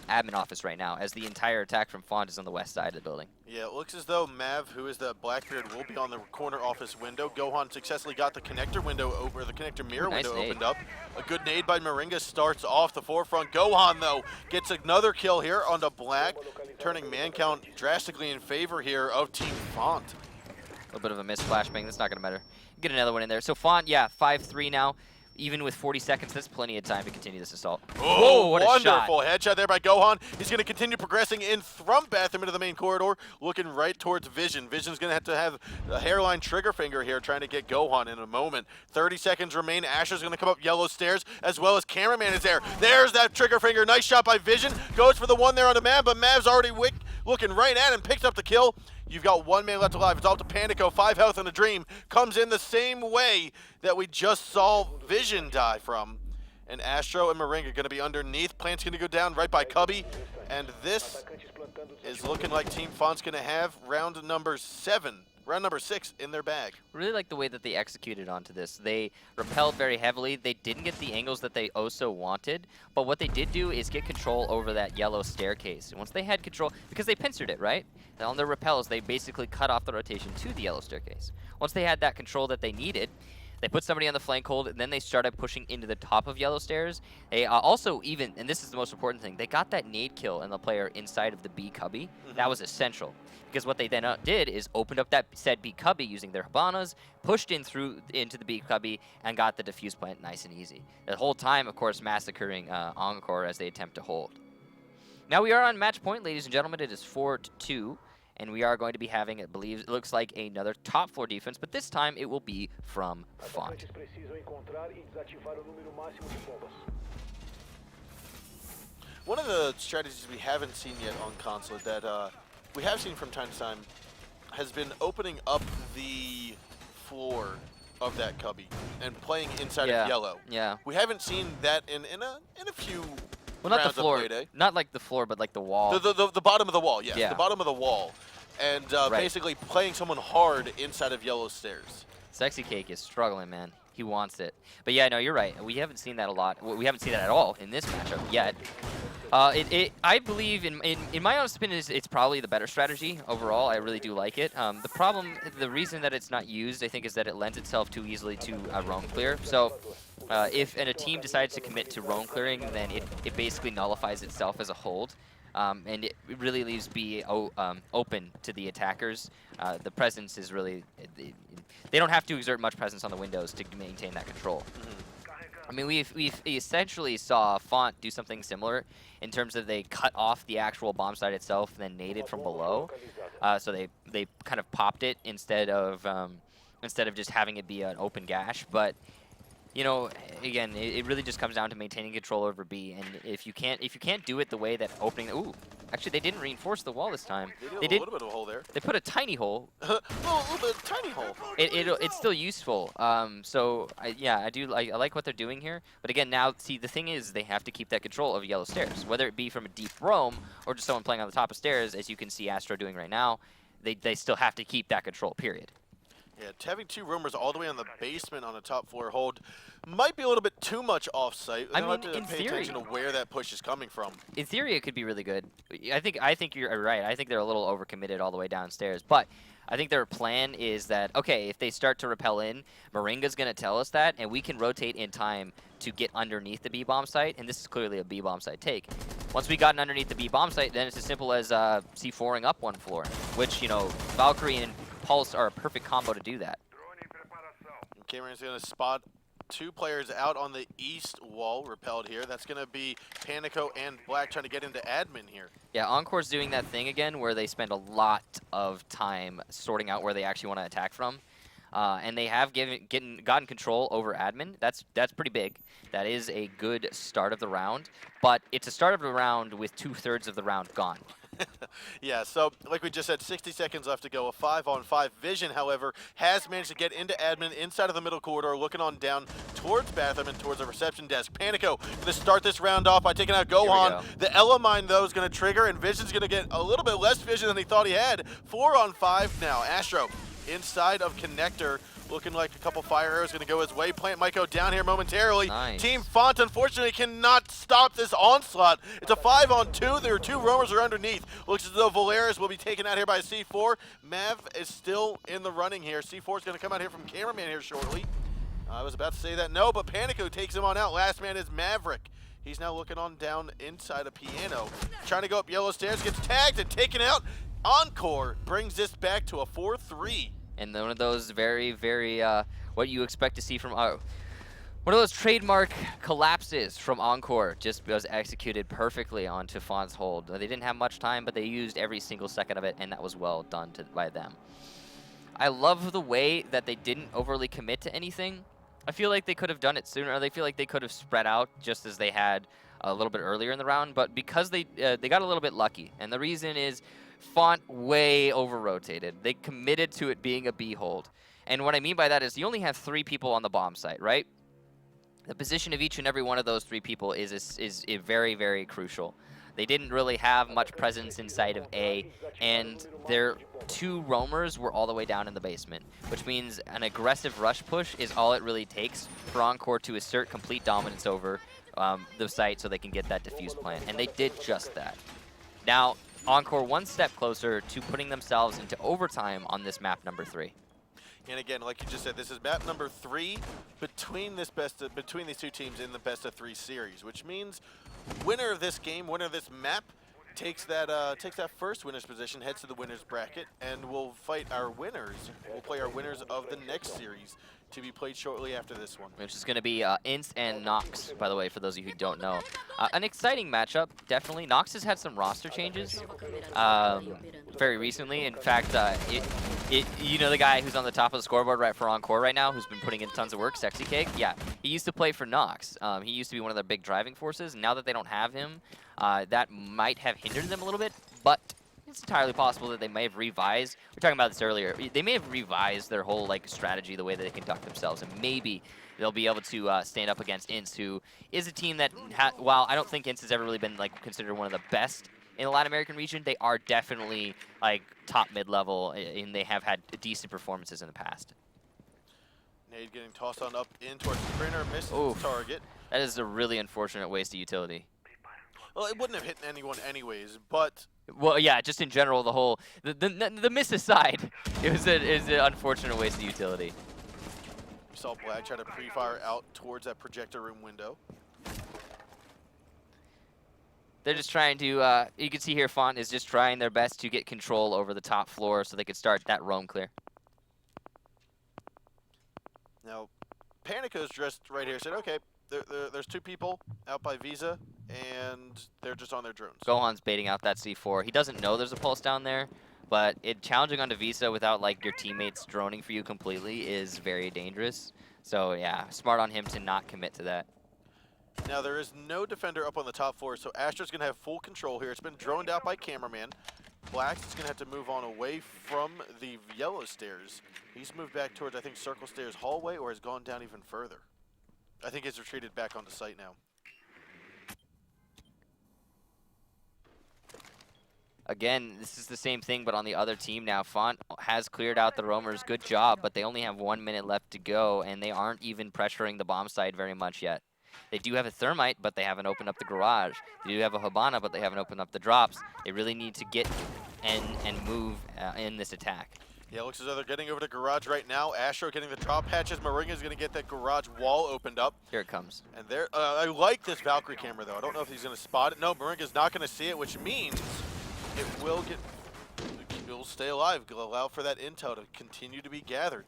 admin office right now, as the entire attack from Fontt is on the west side of the building. Yeah, it looks as though Mav, who is the Blackbeard, will be on the corner office window. Gohan successfully got the connector window over, the connector mirror window opened up. A good nade by Moringa starts off the forefront. Gohan, though, gets another kill here onto Black, turning man count drastically in favor here of Team Fontt. A little bit of a missed flashbang. That's not going to matter. Get another one in there. So Fontt, yeah, 5-3 now. Even with 40 seconds, that's plenty of time to continue this assault. Oh, what a shot. Wonderful headshot there by Gohan. He's going to continue progressing in from bathroom into the main corridor, looking right towards Vision. Vision's going to have a hairline trigger finger here, trying to get Gohan in a moment. 30 seconds remain. Asher's going to come up yellow stairs, as well as Cameraman is there. There's that trigger finger. Nice shot by Vision. Goes for the one there on the Mav, but Mav's already looking right at him, picks up the kill. You've got 1 man left alive. It's all to Panico. 5 health and a dream. Comes in the same way that we just saw Vision die from. And Astro and Moringa are going to be underneath. Plant's going to go down right by Cubby. And this is looking like Team Fontt's going to have round number 6 in their bag. Really like the way that they executed onto this. They repelled very heavily. They didn't get the angles that they also wanted, but what they did do is get control over that yellow staircase. And once they had control, because they pincered it, right? And on their repels, they basically cut off the rotation to the yellow staircase. Once they had that control that they needed, they put somebody on the flank hold, and then they started pushing into the top of yellow stairs. They also and this is the most important thing, they got that nade kill in the player inside of the B cubby. That was essential, because what they then did is opened up that said B cubby using their Habanas, pushed into the B cubby, and got the defuse plant nice and easy. The whole time, of course, massacring Encore as they attempt to hold. Now we are on match point, ladies and gentlemen. It is 4-2. And we are going to be having, it looks like another top floor defense, but this time it will be from Fontt. One of the strategies we haven't seen yet on Consulate that we have seen from time to time has been opening up the floor of that cubby and playing inside of yellow. Yeah. We haven't seen that in a few Well, not the rounds floor. of play day. Not like the floor, but like the wall. The bottom of the wall, yes. Yeah. The bottom of the wall. And basically playing someone hard inside of yellow stairs. Sexy Cake is struggling, man. He wants it. But yeah, no, you're right. We haven't seen that a lot. We haven't seen that at all in this matchup yet. I believe, in my honest opinion, it's probably the better strategy overall. I really do like it. The reason that it's not used, I think, is that it lends itself too easily to a roam clear. So if a team decides to commit to roam clearing, then it basically nullifies itself as a hold. And it really leaves B open to the attackers. The presence is really... They don't have to exert much presence on the windows to maintain that control. I mean, we essentially saw Fontt do something similar in terms of they cut off the actual bomb site itself and then naded from below. So they kind of popped it instead of just having it be an open gash. But you know, again, it really just comes down to maintaining control over B. And if you can't do it the way that opening... Ooh, actually, they didn't reinforce the wall this time. They did a little bit of a hole there. They put a tiny hole. a little bit of tiny hole. It's still useful. So I like what they're doing here. But again, now see the thing is they have to keep that control of yellow stairs, whether it be from a deep roam or just someone playing on the top of stairs, as you can see Astro doing right now. They still have to keep that control. Period. Yeah, having two roamers all the way on the basement on a top floor hold might be a little bit too much off-site. I mean, have to in pay theory, attention to where that push is coming from. In theory, it could be really good. I think you're right. I think they're a little overcommitted all the way downstairs. But I think their plan is that, okay, if they start to repel in, Moringa's going to tell us that, and we can rotate in time to get underneath the B-bomb site, and this is clearly a B-bomb site take. Once we gotten underneath the B-bomb site, then it's as simple as C4ing up one floor, which, you know, Valkyrie and Pulse are a perfect combo to do that. Cameron's going to spot two players out on the east wall, repelled here. That's going to be Panico and Black trying to get into admin here. Yeah, Encore's doing that thing again where they spend a lot of time sorting out where they actually want to attack from. And they have gotten control over admin. That's pretty big. That is a good start of the round. But it's a start of the round with 2/3 of the round gone. Yeah, so like we just said, 60 seconds left to go. A 5-on-5 Vision, however, has managed to get into admin inside of the middle corridor, looking on down towards bathroom and towards the reception desk. Panico going to start this round off by taking out Gohan. The Elamine, though, is going to trigger, and Vision's going to get a little bit less vision than he thought he had. 4-on-5 now. Astro inside of Connector, looking like a couple fire arrows going to go his way. Plant might go down here momentarily. Nice. Team Fontt, unfortunately, cannot stop this onslaught. It's a 5-on-2. There are two roamers are underneath. Looks as though Valeris will be taken out here by C4. Mav is still in the running here. C4 is going to come out here from cameraman here shortly. I was about to say that. No, but Panico takes him on out. Last man is Maverick. He's now looking on down inside a piano. Trying to go up yellow stairs. Gets tagged and taken out. Encore brings this back to a 4-3. And one of those very, very, what you expect to see from, one of those trademark collapses from Encore just was executed perfectly onto Fontt's hold. They didn't have much time, but they used every single second of it, and that was well done by them. I love the way that they didn't overly commit to anything. I feel like they could have done it sooner, or they feel like they could have spread out just as they had a little bit earlier in the round, but because they got a little bit lucky, and the reason is Fontt way over-rotated. They committed to it being a B hold. And what I mean by that is you only have 3 people on the bomb site, right? The position of each and every one of those 3 people is very, very crucial. They didn't really have much presence inside of A, and their 2 roamers were all the way down in the basement, which means an aggressive rush push is all it really takes for Encore to assert complete dominance over the site so they can get that defuse plant. And they did just that. Now, Encore one step closer to putting themselves into overtime on this map number 3. And again, like you just said, this is map number 3 between these two teams in the best of 3 series, which means winner of this game, winner of this map, takes that first winner's position, heads to the winner's bracket, and we'll fight our winners. We'll play our winners of the next series to be played shortly after this one. Which is going to be Ints and Nox, by the way, for those of you who don't know. An exciting matchup, definitely. Nox has had some roster changes very recently. In fact, You know the guy who's on the top of the scoreboard right for Encore right now, who's been putting in tons of work, Sexy Cake? Yeah, he used to play for Nox. He used to be one of their big driving forces. Now that they don't have him, that might have hindered them a little bit, but it's entirely possible that they may have revised. We were talking about this earlier. They may have revised their whole like strategy, the way that they conduct themselves, and maybe they'll be able to stand up against Ince, who is a team that, while I don't think Ince has ever really been like considered one of the best in the Latin American region, they are definitely like top mid-level, and they have had decent performances in the past. Nade getting tossed on up in towards the printer, misses Oof. its target. That is a really unfortunate waste of utility. Well, it wouldn't have hit anyone anyways, but Well, yeah, just in general, the whole the miss aside, it was an unfortunate waste of utility. we saw Black try to pre-fire out towards that projector room window. They're just trying to, you can see here Fontt is just trying their best to get control over the top floor so they could start that roam clear. Now, Panico's dressed right here, said, okay, there's two people out by Visa, and they're just on their drones. Gohan's baiting out that C4. He doesn't know there's a pulse down there, but challenging onto Visa without like your teammates droning for you completely is very dangerous. So yeah, smart on him to not commit to that. Now, there is no defender up on the top floor, so Astra's going to have full control here. It's been droned out by Cameraman. Black's is going to have to move on away from the yellow stairs. He's moved back towards, I think, Circle Stairs hallway, or has gone down even further. I think he's retreated back onto site now. Again, this is the same thing, but on the other team now. Fontt has cleared out the roamers. Good job, but they only have 1 minute left to go, and they aren't even pressuring the bomb side very much yet. They do have a thermite, but they haven't opened up the garage. They do have a Habana, but they haven't opened up the drops. They really need to get and move in this attack. Yeah, it looks as though they're getting over to garage right now. Astro getting the drop hatches. Moringa's going to get that garage wall opened up. Here it comes. And there, I like this Valkyrie camera, though. I don't know if he's going to spot it. No, Moringa's not going to see it, which means it will stay alive. Allow for that intel to continue to be gathered.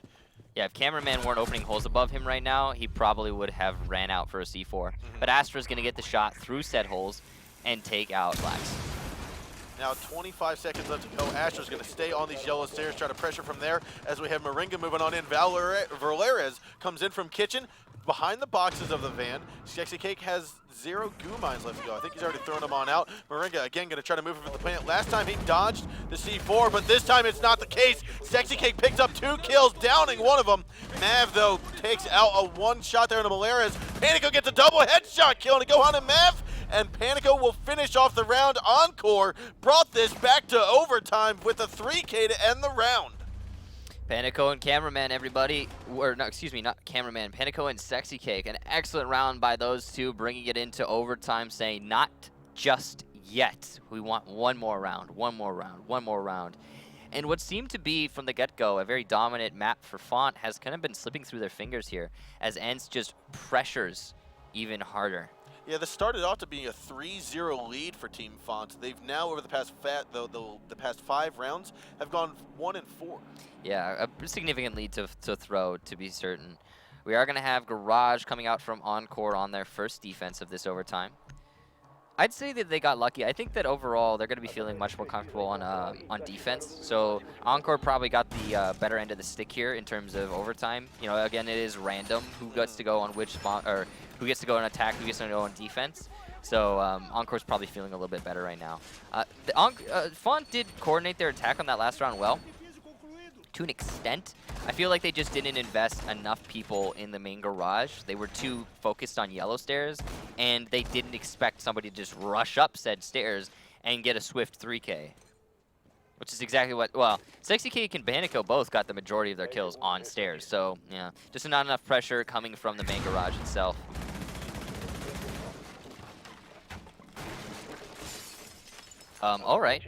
Yeah, if Cameraman weren't opening holes above him right now, he probably would have ran out for a C4. But Astra's going to get the shot through said holes and take out Blacks. Now 25 seconds left to go. Astra's going to stay on these yellow stairs, try to pressure from there as we have Moringa moving on in. Valeriz comes in from kitchen behind the boxes of the van. Sexy Cake has 0 goo mines left to go. I think he's already thrown them on out. Moringa again going to try to move him from the plant. Last time he dodged the C4, but this time it's not the case. Sexy Cake picks up 2 kills, downing one of them. Mav, though, takes out a 1 shot there into Valeriz. Panico gets a double headshot kill to Gohan and Mav. And Panico will finish off the round. Encore brought this back to overtime with a 3K to end the round. Panico and Cameraman, everybody. Or, no, excuse me, not Cameraman. Panico and Sexy Cake. An excellent round by those two, bringing it into overtime, saying not just yet. We want one more round, one more round, one more round. And what seemed to be, from the get-go, a very dominant map for Fontt has kind of been slipping through their fingers here as Ents just pressures even harder. Yeah, this started off to be a 3-0 lead for Team Fontt. They've now, over the past the past 5 rounds, have gone 1-4. Yeah, a significant lead to throw, to be certain. We are going to have Garage coming out from Encore on their first defense of this overtime. I'd say that they got lucky. I think that overall they're going to be feeling much more comfortable on defense. So Encore probably got the better end of the stick here in terms of overtime. You know, again, it is random who gets to go on which spawn, or who gets to go on attack, who gets to go on defense. So Encore's probably feeling a little bit better right now. Fontt did coordinate their attack on that last round well, to an extent. I feel like they just didn't invest enough people in the main garage. They were too focused on yellow stairs, and they didn't expect somebody to just rush up said stairs and get a swift 3K. Which is exactly what, well, Sexy Cake and Panico both got the majority of their kills on stairs. So, yeah, just not enough pressure coming from the main garage itself. All right.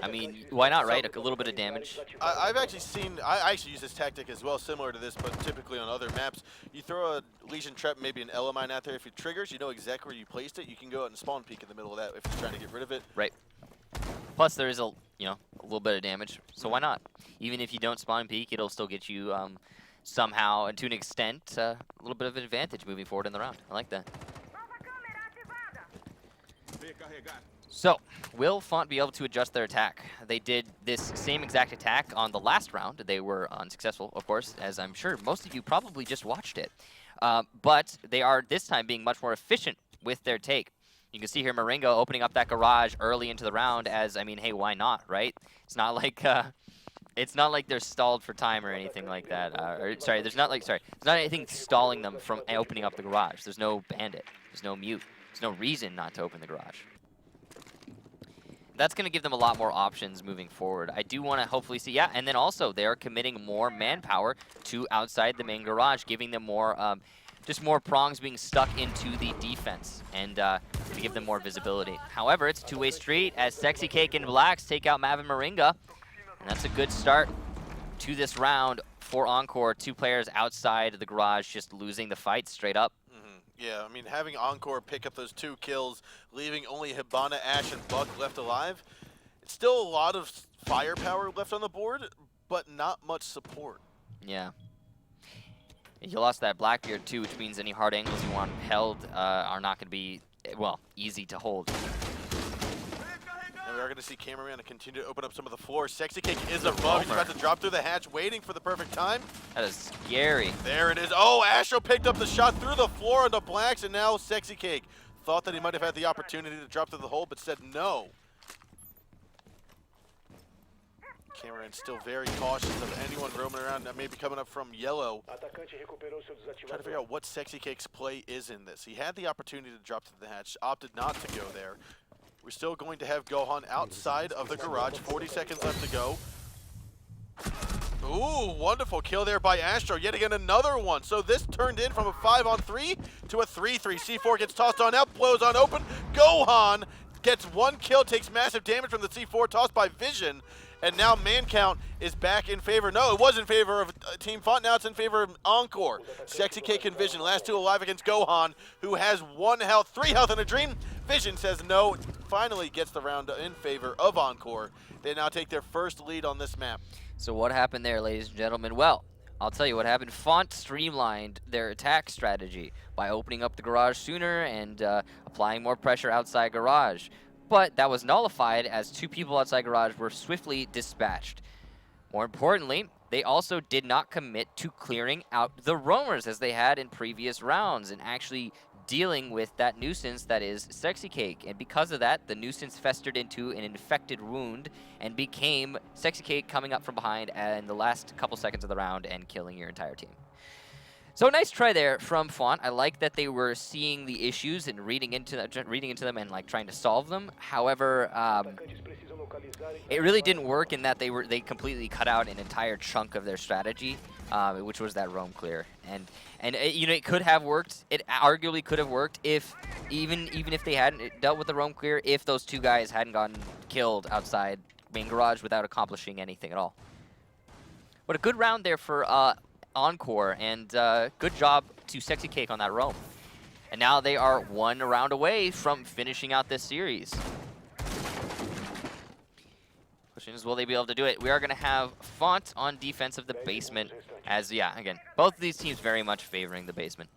I mean, why not, right? A little bit of damage. I've actually seen, I actually use this tactic as well, similar to this, but typically on other maps. You throw a Legion Trap, maybe an Ela Mine out there. If it triggers, you know exactly where you placed it. You can go out and spawn peek in the middle of that if you're trying to get rid of it. Right. Plus, there is a little bit of damage, so why not? Even if you don't spawn peek, it'll still get you somehow, and to an extent, a little bit of an advantage moving forward in the round. I like that. So, will Fontt be able to adjust their attack? They did this same exact attack on the last round. They were unsuccessful, of course, as I'm sure most of you probably just watched it. But they are this time being much more efficient with their take. You can see here Moringa opening up that garage early into the round as, I mean, hey, why not, right? It's not like they're stalled for time or anything like that. There's not anything stalling them from opening up the garage. There's no bandit. There's no mute. There's no reason not to open the garage. That's going to give them a lot more options moving forward. I do want to hopefully see, and then also they are committing more manpower to outside the main garage, giving them more, just more prongs being stuck into the defense and to give them more visibility. However, it's a two-way street as Sexy Cake and Blacks take out Mav and Moringa, and that's a good start to this round for Encore. 2 players outside the garage just losing the fight straight up. Yeah, I mean, having Encore pick up those 2 kills, leaving only Hibana, Ash, and Buck left alive, it's still a lot of firepower left on the board, but not much support. Yeah. You lost that Blackbeard too, which means any hard angles you want held are not going to be, well, easy to hold. And we are going to see Cameraman continue to open up some of the floor. Sexy Cake is above. He's about to drop through the hatch, waiting for the perfect time. That is scary. There it is. Oh, Astro picked up the shot through the floor on the Blacks, and now Sexy Cake thought that he might have had the opportunity to drop through the hole, but said no. Cameraman still very cautious of anyone roaming around that may be coming up from yellow. Trying to figure out what Sexy Cake's play is in this. He had the opportunity to drop through the hatch, opted not to go there. We're still going to have Gohan outside of the garage. 40 seconds left to go. Ooh, wonderful kill there by Astro. Yet again, another one. So this turned in from a 5-on-3 to a 3-3. C4 gets tossed on out, blows on open. Gohan gets 1 kill, takes massive damage from the C4 tossed by Vision. And now man count is back in favor. No, it was in favor of Team Fontt. Now it's in favor of Encore. Sexy Cake and Vision, last 2 alive against Gohan, who has 1 health, 3 health in a dream. Vision says no, finally gets the round in favor of Encore. They now take their first lead on this map. So what happened there, ladies and gentlemen? Well, I'll tell you what happened. Fontt streamlined their attack strategy by opening up the garage sooner and applying more pressure outside garage. But that was nullified as 2 people outside garage were swiftly dispatched. More importantly, they also did not commit to clearing out the roamers as they had in previous rounds and actually dealing with that nuisance that is Sexy Cake. And because of that, the nuisance festered into an infected wound and became Sexy Cake coming up from behind in the last couple seconds of the round and killing your entire team. So nice try there from Fontt. I like that they were seeing the issues and reading into them and like trying to solve them. However, it really didn't work in that they completely cut out an entire chunk of their strategy, which was that roam clear. And you know, it could have worked. It arguably could have worked if even if they hadn't dealt with the roam clear, if those 2 guys hadn't gotten killed outside main garage without accomplishing anything at all. But a good round there for Encore, and good job to Sexy Cake on that roam. And now they are 1 round away from finishing out this series. Question is, will they be able to do it? We are going to have Fontt on defense of the basement, as, yeah, again, both of these teams very much favoring the basement.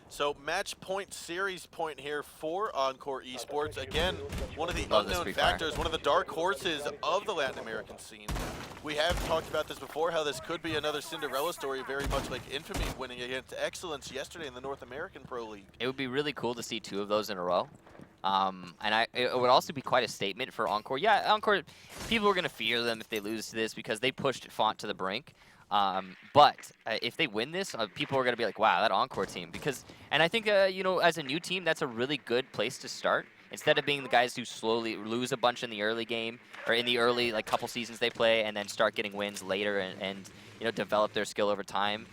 So match point, series point here for Encore Esports. Again, one of the unknown factors, one of the dark horses of the Latin American scene. We have talked about this before, how this could be another Cinderella story, very much like Infamy winning against Excellence yesterday in the North American Pro League. It would be really cool to see 2 of those in a row. And it would also be quite a statement for Encore. Yeah, Encore, people are going to fear them if they lose to this because they pushed Fontt to the brink. But if they win this, people are going to be like, wow, that Encore team. And I think, you know, as a new team, that's a really good place to start. Instead of being the guys who slowly lose a bunch in the early game, or in the early like couple seasons they play, and then start getting wins later and you know, develop their skill over time.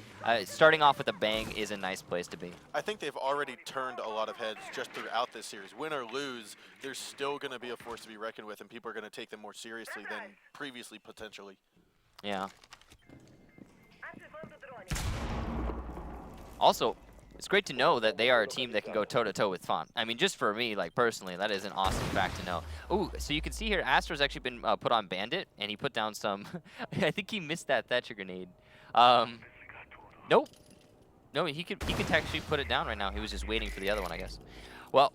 Starting off with a bang is a nice place to be. I think they've already turned a lot of heads just throughout this series. Win or lose, there's still going to be a force to be reckoned with, and people are going to take them more seriously than previously, potentially. Yeah. Also, it's great to know that they are a team that can go toe-to-toe with Fontt. I mean, just for me, like, personally, that is an awesome fact to know. Ooh, so you can see here, Astro's actually been put on Bandit, and he put down some... I think he missed that Thatcher grenade. Nope. No, he could actually put it down right now. He was just waiting for the other one, I guess. Well,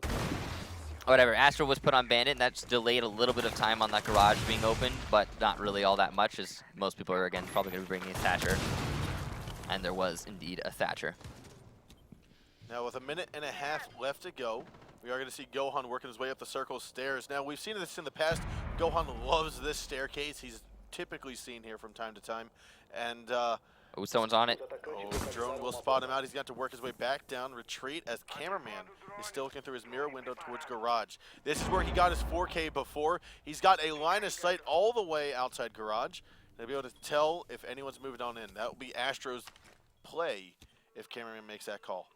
Whatever, Astro was put on Bandit, and that's delayed a little bit of time on that garage being opened, but not really all that much, as most people are, again, probably going to be bringing a Thatcher. And there was indeed a Thatcher. Now with a minute and a half left to go, we are going to see Gohan working his way up the circle stairs. Now we've seen this in the past. Gohan loves this staircase. He's typically seen here from time to time. And Oh, someone's on it. drone will spot him out. He's got to work his way back down, retreat as cameraman is still looking through his mirror window towards garage. This is where he got his 4K before. He's got a line of sight all the way outside garage. They'll be able to tell if anyone's moving on in. That will be Astro's play if cameraman makes that call.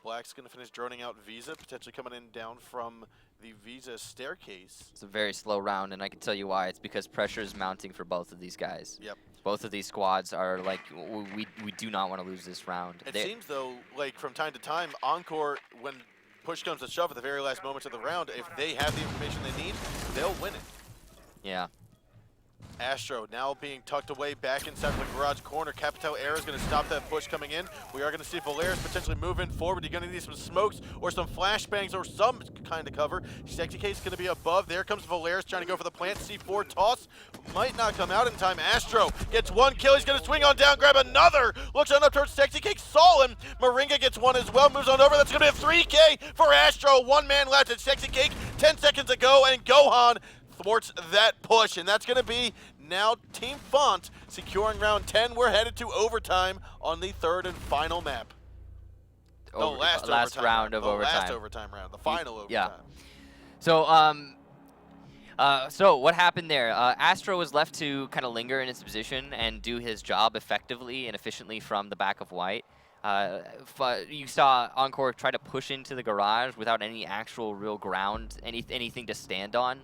Black's going to finish droning out Visa, potentially coming in down from the Visa staircase. It's a very slow round, and I can tell you why. It's because pressure is mounting for both of these guys. Yep. Both of these squads are like, we do not want to lose this round. It seems, though, like from time to time, Encore, when push comes to shove at the very last moments of the round, if they have the information they need, they'll win it. Yeah. Astro now being tucked away back inside the garage corner. Capital Air is going to stop that push coming in. We are going to see Valeris potentially moving forward. You're going to need some smokes or some flashbangs or some kind of cover. Sexy Case going to be above. There comes Valeris trying to go for the plant. C4 toss might not come out in time. Astro gets one kill. He's going to swing on down, grab another. Looks on up towards Sexy Cake. Saw him. Moringa gets one as well. Moves on over. That's going to be a 3K for Astro. One man left at Sexy Cake. 10 seconds to go, and Gohan thwarts that push, and that's going to be now Team Fontt securing round 10. We're headed to overtime on the third and final map. The last round of overtime. The last overtime round. The final overtime. Yeah. So what happened there? Astro was left to kind of linger in his position and do his job effectively and efficiently from the back of white. You saw Encore try to push into the garage without any actual real ground, anything to stand on.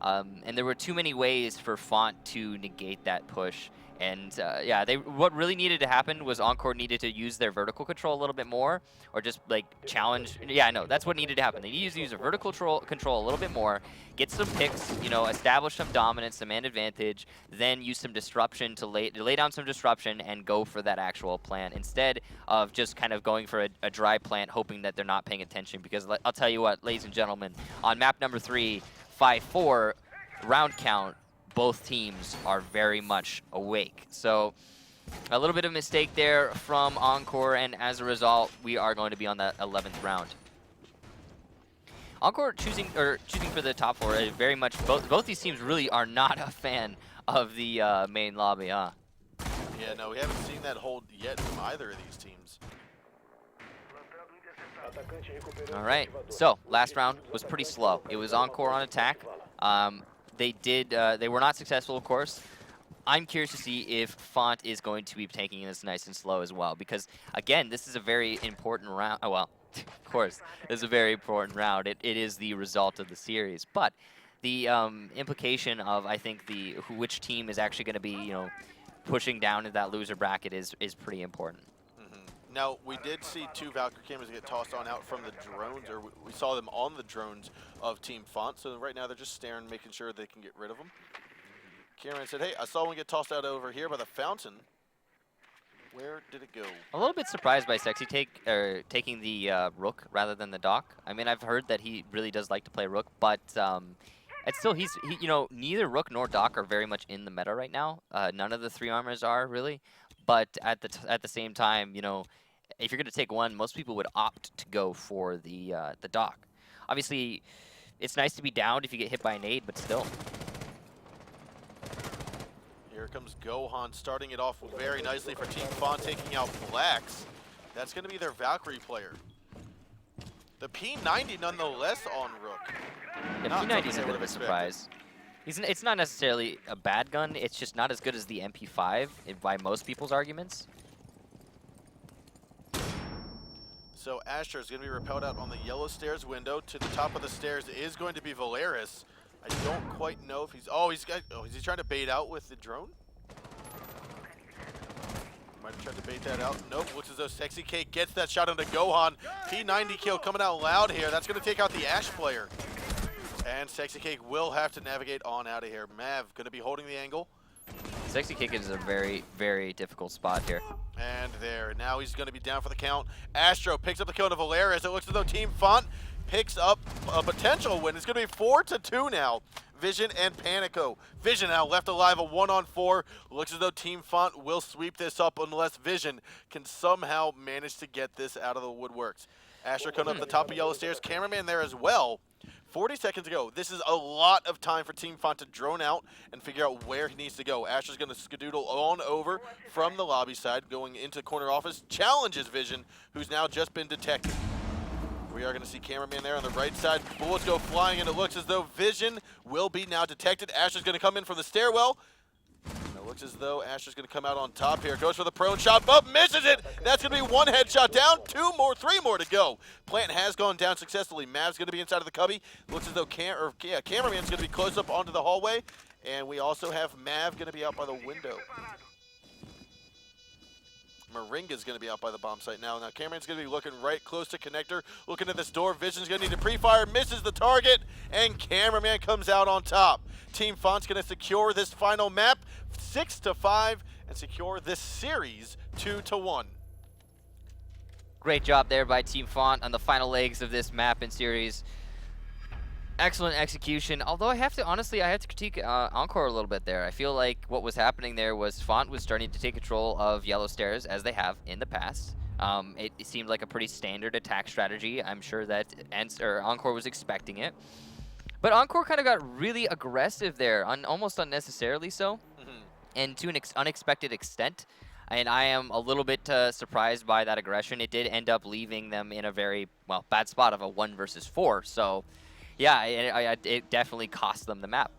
And there were too many ways for Fontt to negate that push. And yeah, what really needed to happen was Encore needed to use their vertical control a little bit more, or just like challenge. Yeah, no, that's what needed to happen. They needed to use their vertical control a little bit more, get some picks, you know, establish some dominance, some man advantage, then use some disruption to lay down some disruption and go for that actual plant instead of just kind of going for a dry plant, hoping that they're not paying attention. Because I'll tell you what, ladies and gentlemen, on map number 3, 5-4 round count, both teams are very much awake. So a little bit of mistake there from Encore, and as a result, we are going to be on that 11th round. Encore choosing for the top 4. Very much both these teams really are not a fan of the main lobby, huh? Yeah, no, we haven't seen that hold yet from either of these teams. All right, so last round was pretty slow. It was Encore on attack. They were not successful, of course. I'm curious to see if Fontt is going to be taking this nice and slow as well, because again, this is a very important round. Oh, well, of course, this is a very important round. It is the result of the series, but the implication of, I think, which team is actually going to be, you know, pushing down into that loser bracket is pretty important. Now, we did see 2 Valkyrie cameras get tossed on out from the drones, or we saw them on the drones of Team Fontt. So right now they're just staring, making sure they can get rid of them. Cameraman said, hey, I saw one get tossed out over here by the fountain. Where did it go? A little bit surprised by Sexy taking the Rook rather than the Doc. I mean, I've heard that he really does like to play Rook, but it's still, you know, neither Rook nor Doc are very much in the meta right now. None of the 3 armors are really. But at the same time, you know, if you're going to take one, most people would opt to go for the Doc. Obviously, it's nice to be downed if you get hit by a nade, but still. Here comes Gohan, starting it off very nicely for Team Fontt, taking out Blacks. That's going to be their Valkyrie player. The P90 nonetheless on Rook. The P90 is a bit of a surprise. It's not necessarily a bad gun, it's just not as good as the MP5 by most people's arguments. So Astro is going to be repelled out on the yellow stairs window. To the top of the stairs is going to be Valeris. I don't quite know if he's... is he trying to bait out with the drone? Might have tried to bait that out. Nope, looks as though Sexy Cake gets that shot onto Gohan. P90 kill coming out loud here. That's going to take out the Ash player. And Sexy Cake will have to navigate on out of here. Mav going to be holding the angle. Sexy Kick is a very, very difficult spot here. And there, now he's going to be down for the count. Astro picks up the kill to Valera as it looks as though Team Fontt picks up a potential win. It's going to be 4-2 now. Vision and Panico. Vision now left alive, a 1-on-4. Looks as though Team Fontt will sweep this up unless Vision can somehow manage to get this out of the woodworks. Astro coming up the top of yellow stairs. Cameraman there as well. 40 seconds to go. This is a lot of time for Team Fontt to drone out and figure out where he needs to go. Astro's going to skedoodle on over from the lobby side, going into corner office. Challenges Vision, who's now just been detected. We are going to see Cameraman there on the right side. Bullets go flying, and it looks as though Vision will be now detected. Astro's going to come in from the stairwell. It looks as though Astro's going to come out on top here. Goes for the prone shot, but misses it. That's going to be one headshot down. 3 more to go. Plant has gone down successfully. Mav's going to be inside of the cubby. Looks as though Cameraman's going to be close up onto the hallway. And we also have Mav going to be out by the window. Moringa's going to be out by the bomb site now. Now Cameraman's going to be looking right close to connector, looking at this door. Vision's going to need to pre-fire, misses the target, and Cameraman comes out on top. Team Fontt's going to secure this final map 6-5 and secure this series 2-1. Great job there by Team Fontt on the final legs of this map and series. Excellent execution, although I have to critique Encore a little bit there. I feel like what was happening there was Fontt was starting to take control of yellow stairs, as they have in the past. It seemed like a pretty standard attack strategy. I'm sure that Encore was expecting it. But Encore kind of got really aggressive there, almost unnecessarily so, and to an unexpected extent. And I am a little bit surprised by that aggression. It did end up leaving them in a very, bad spot of a 1 versus 4. So, yeah, it definitely cost them the map.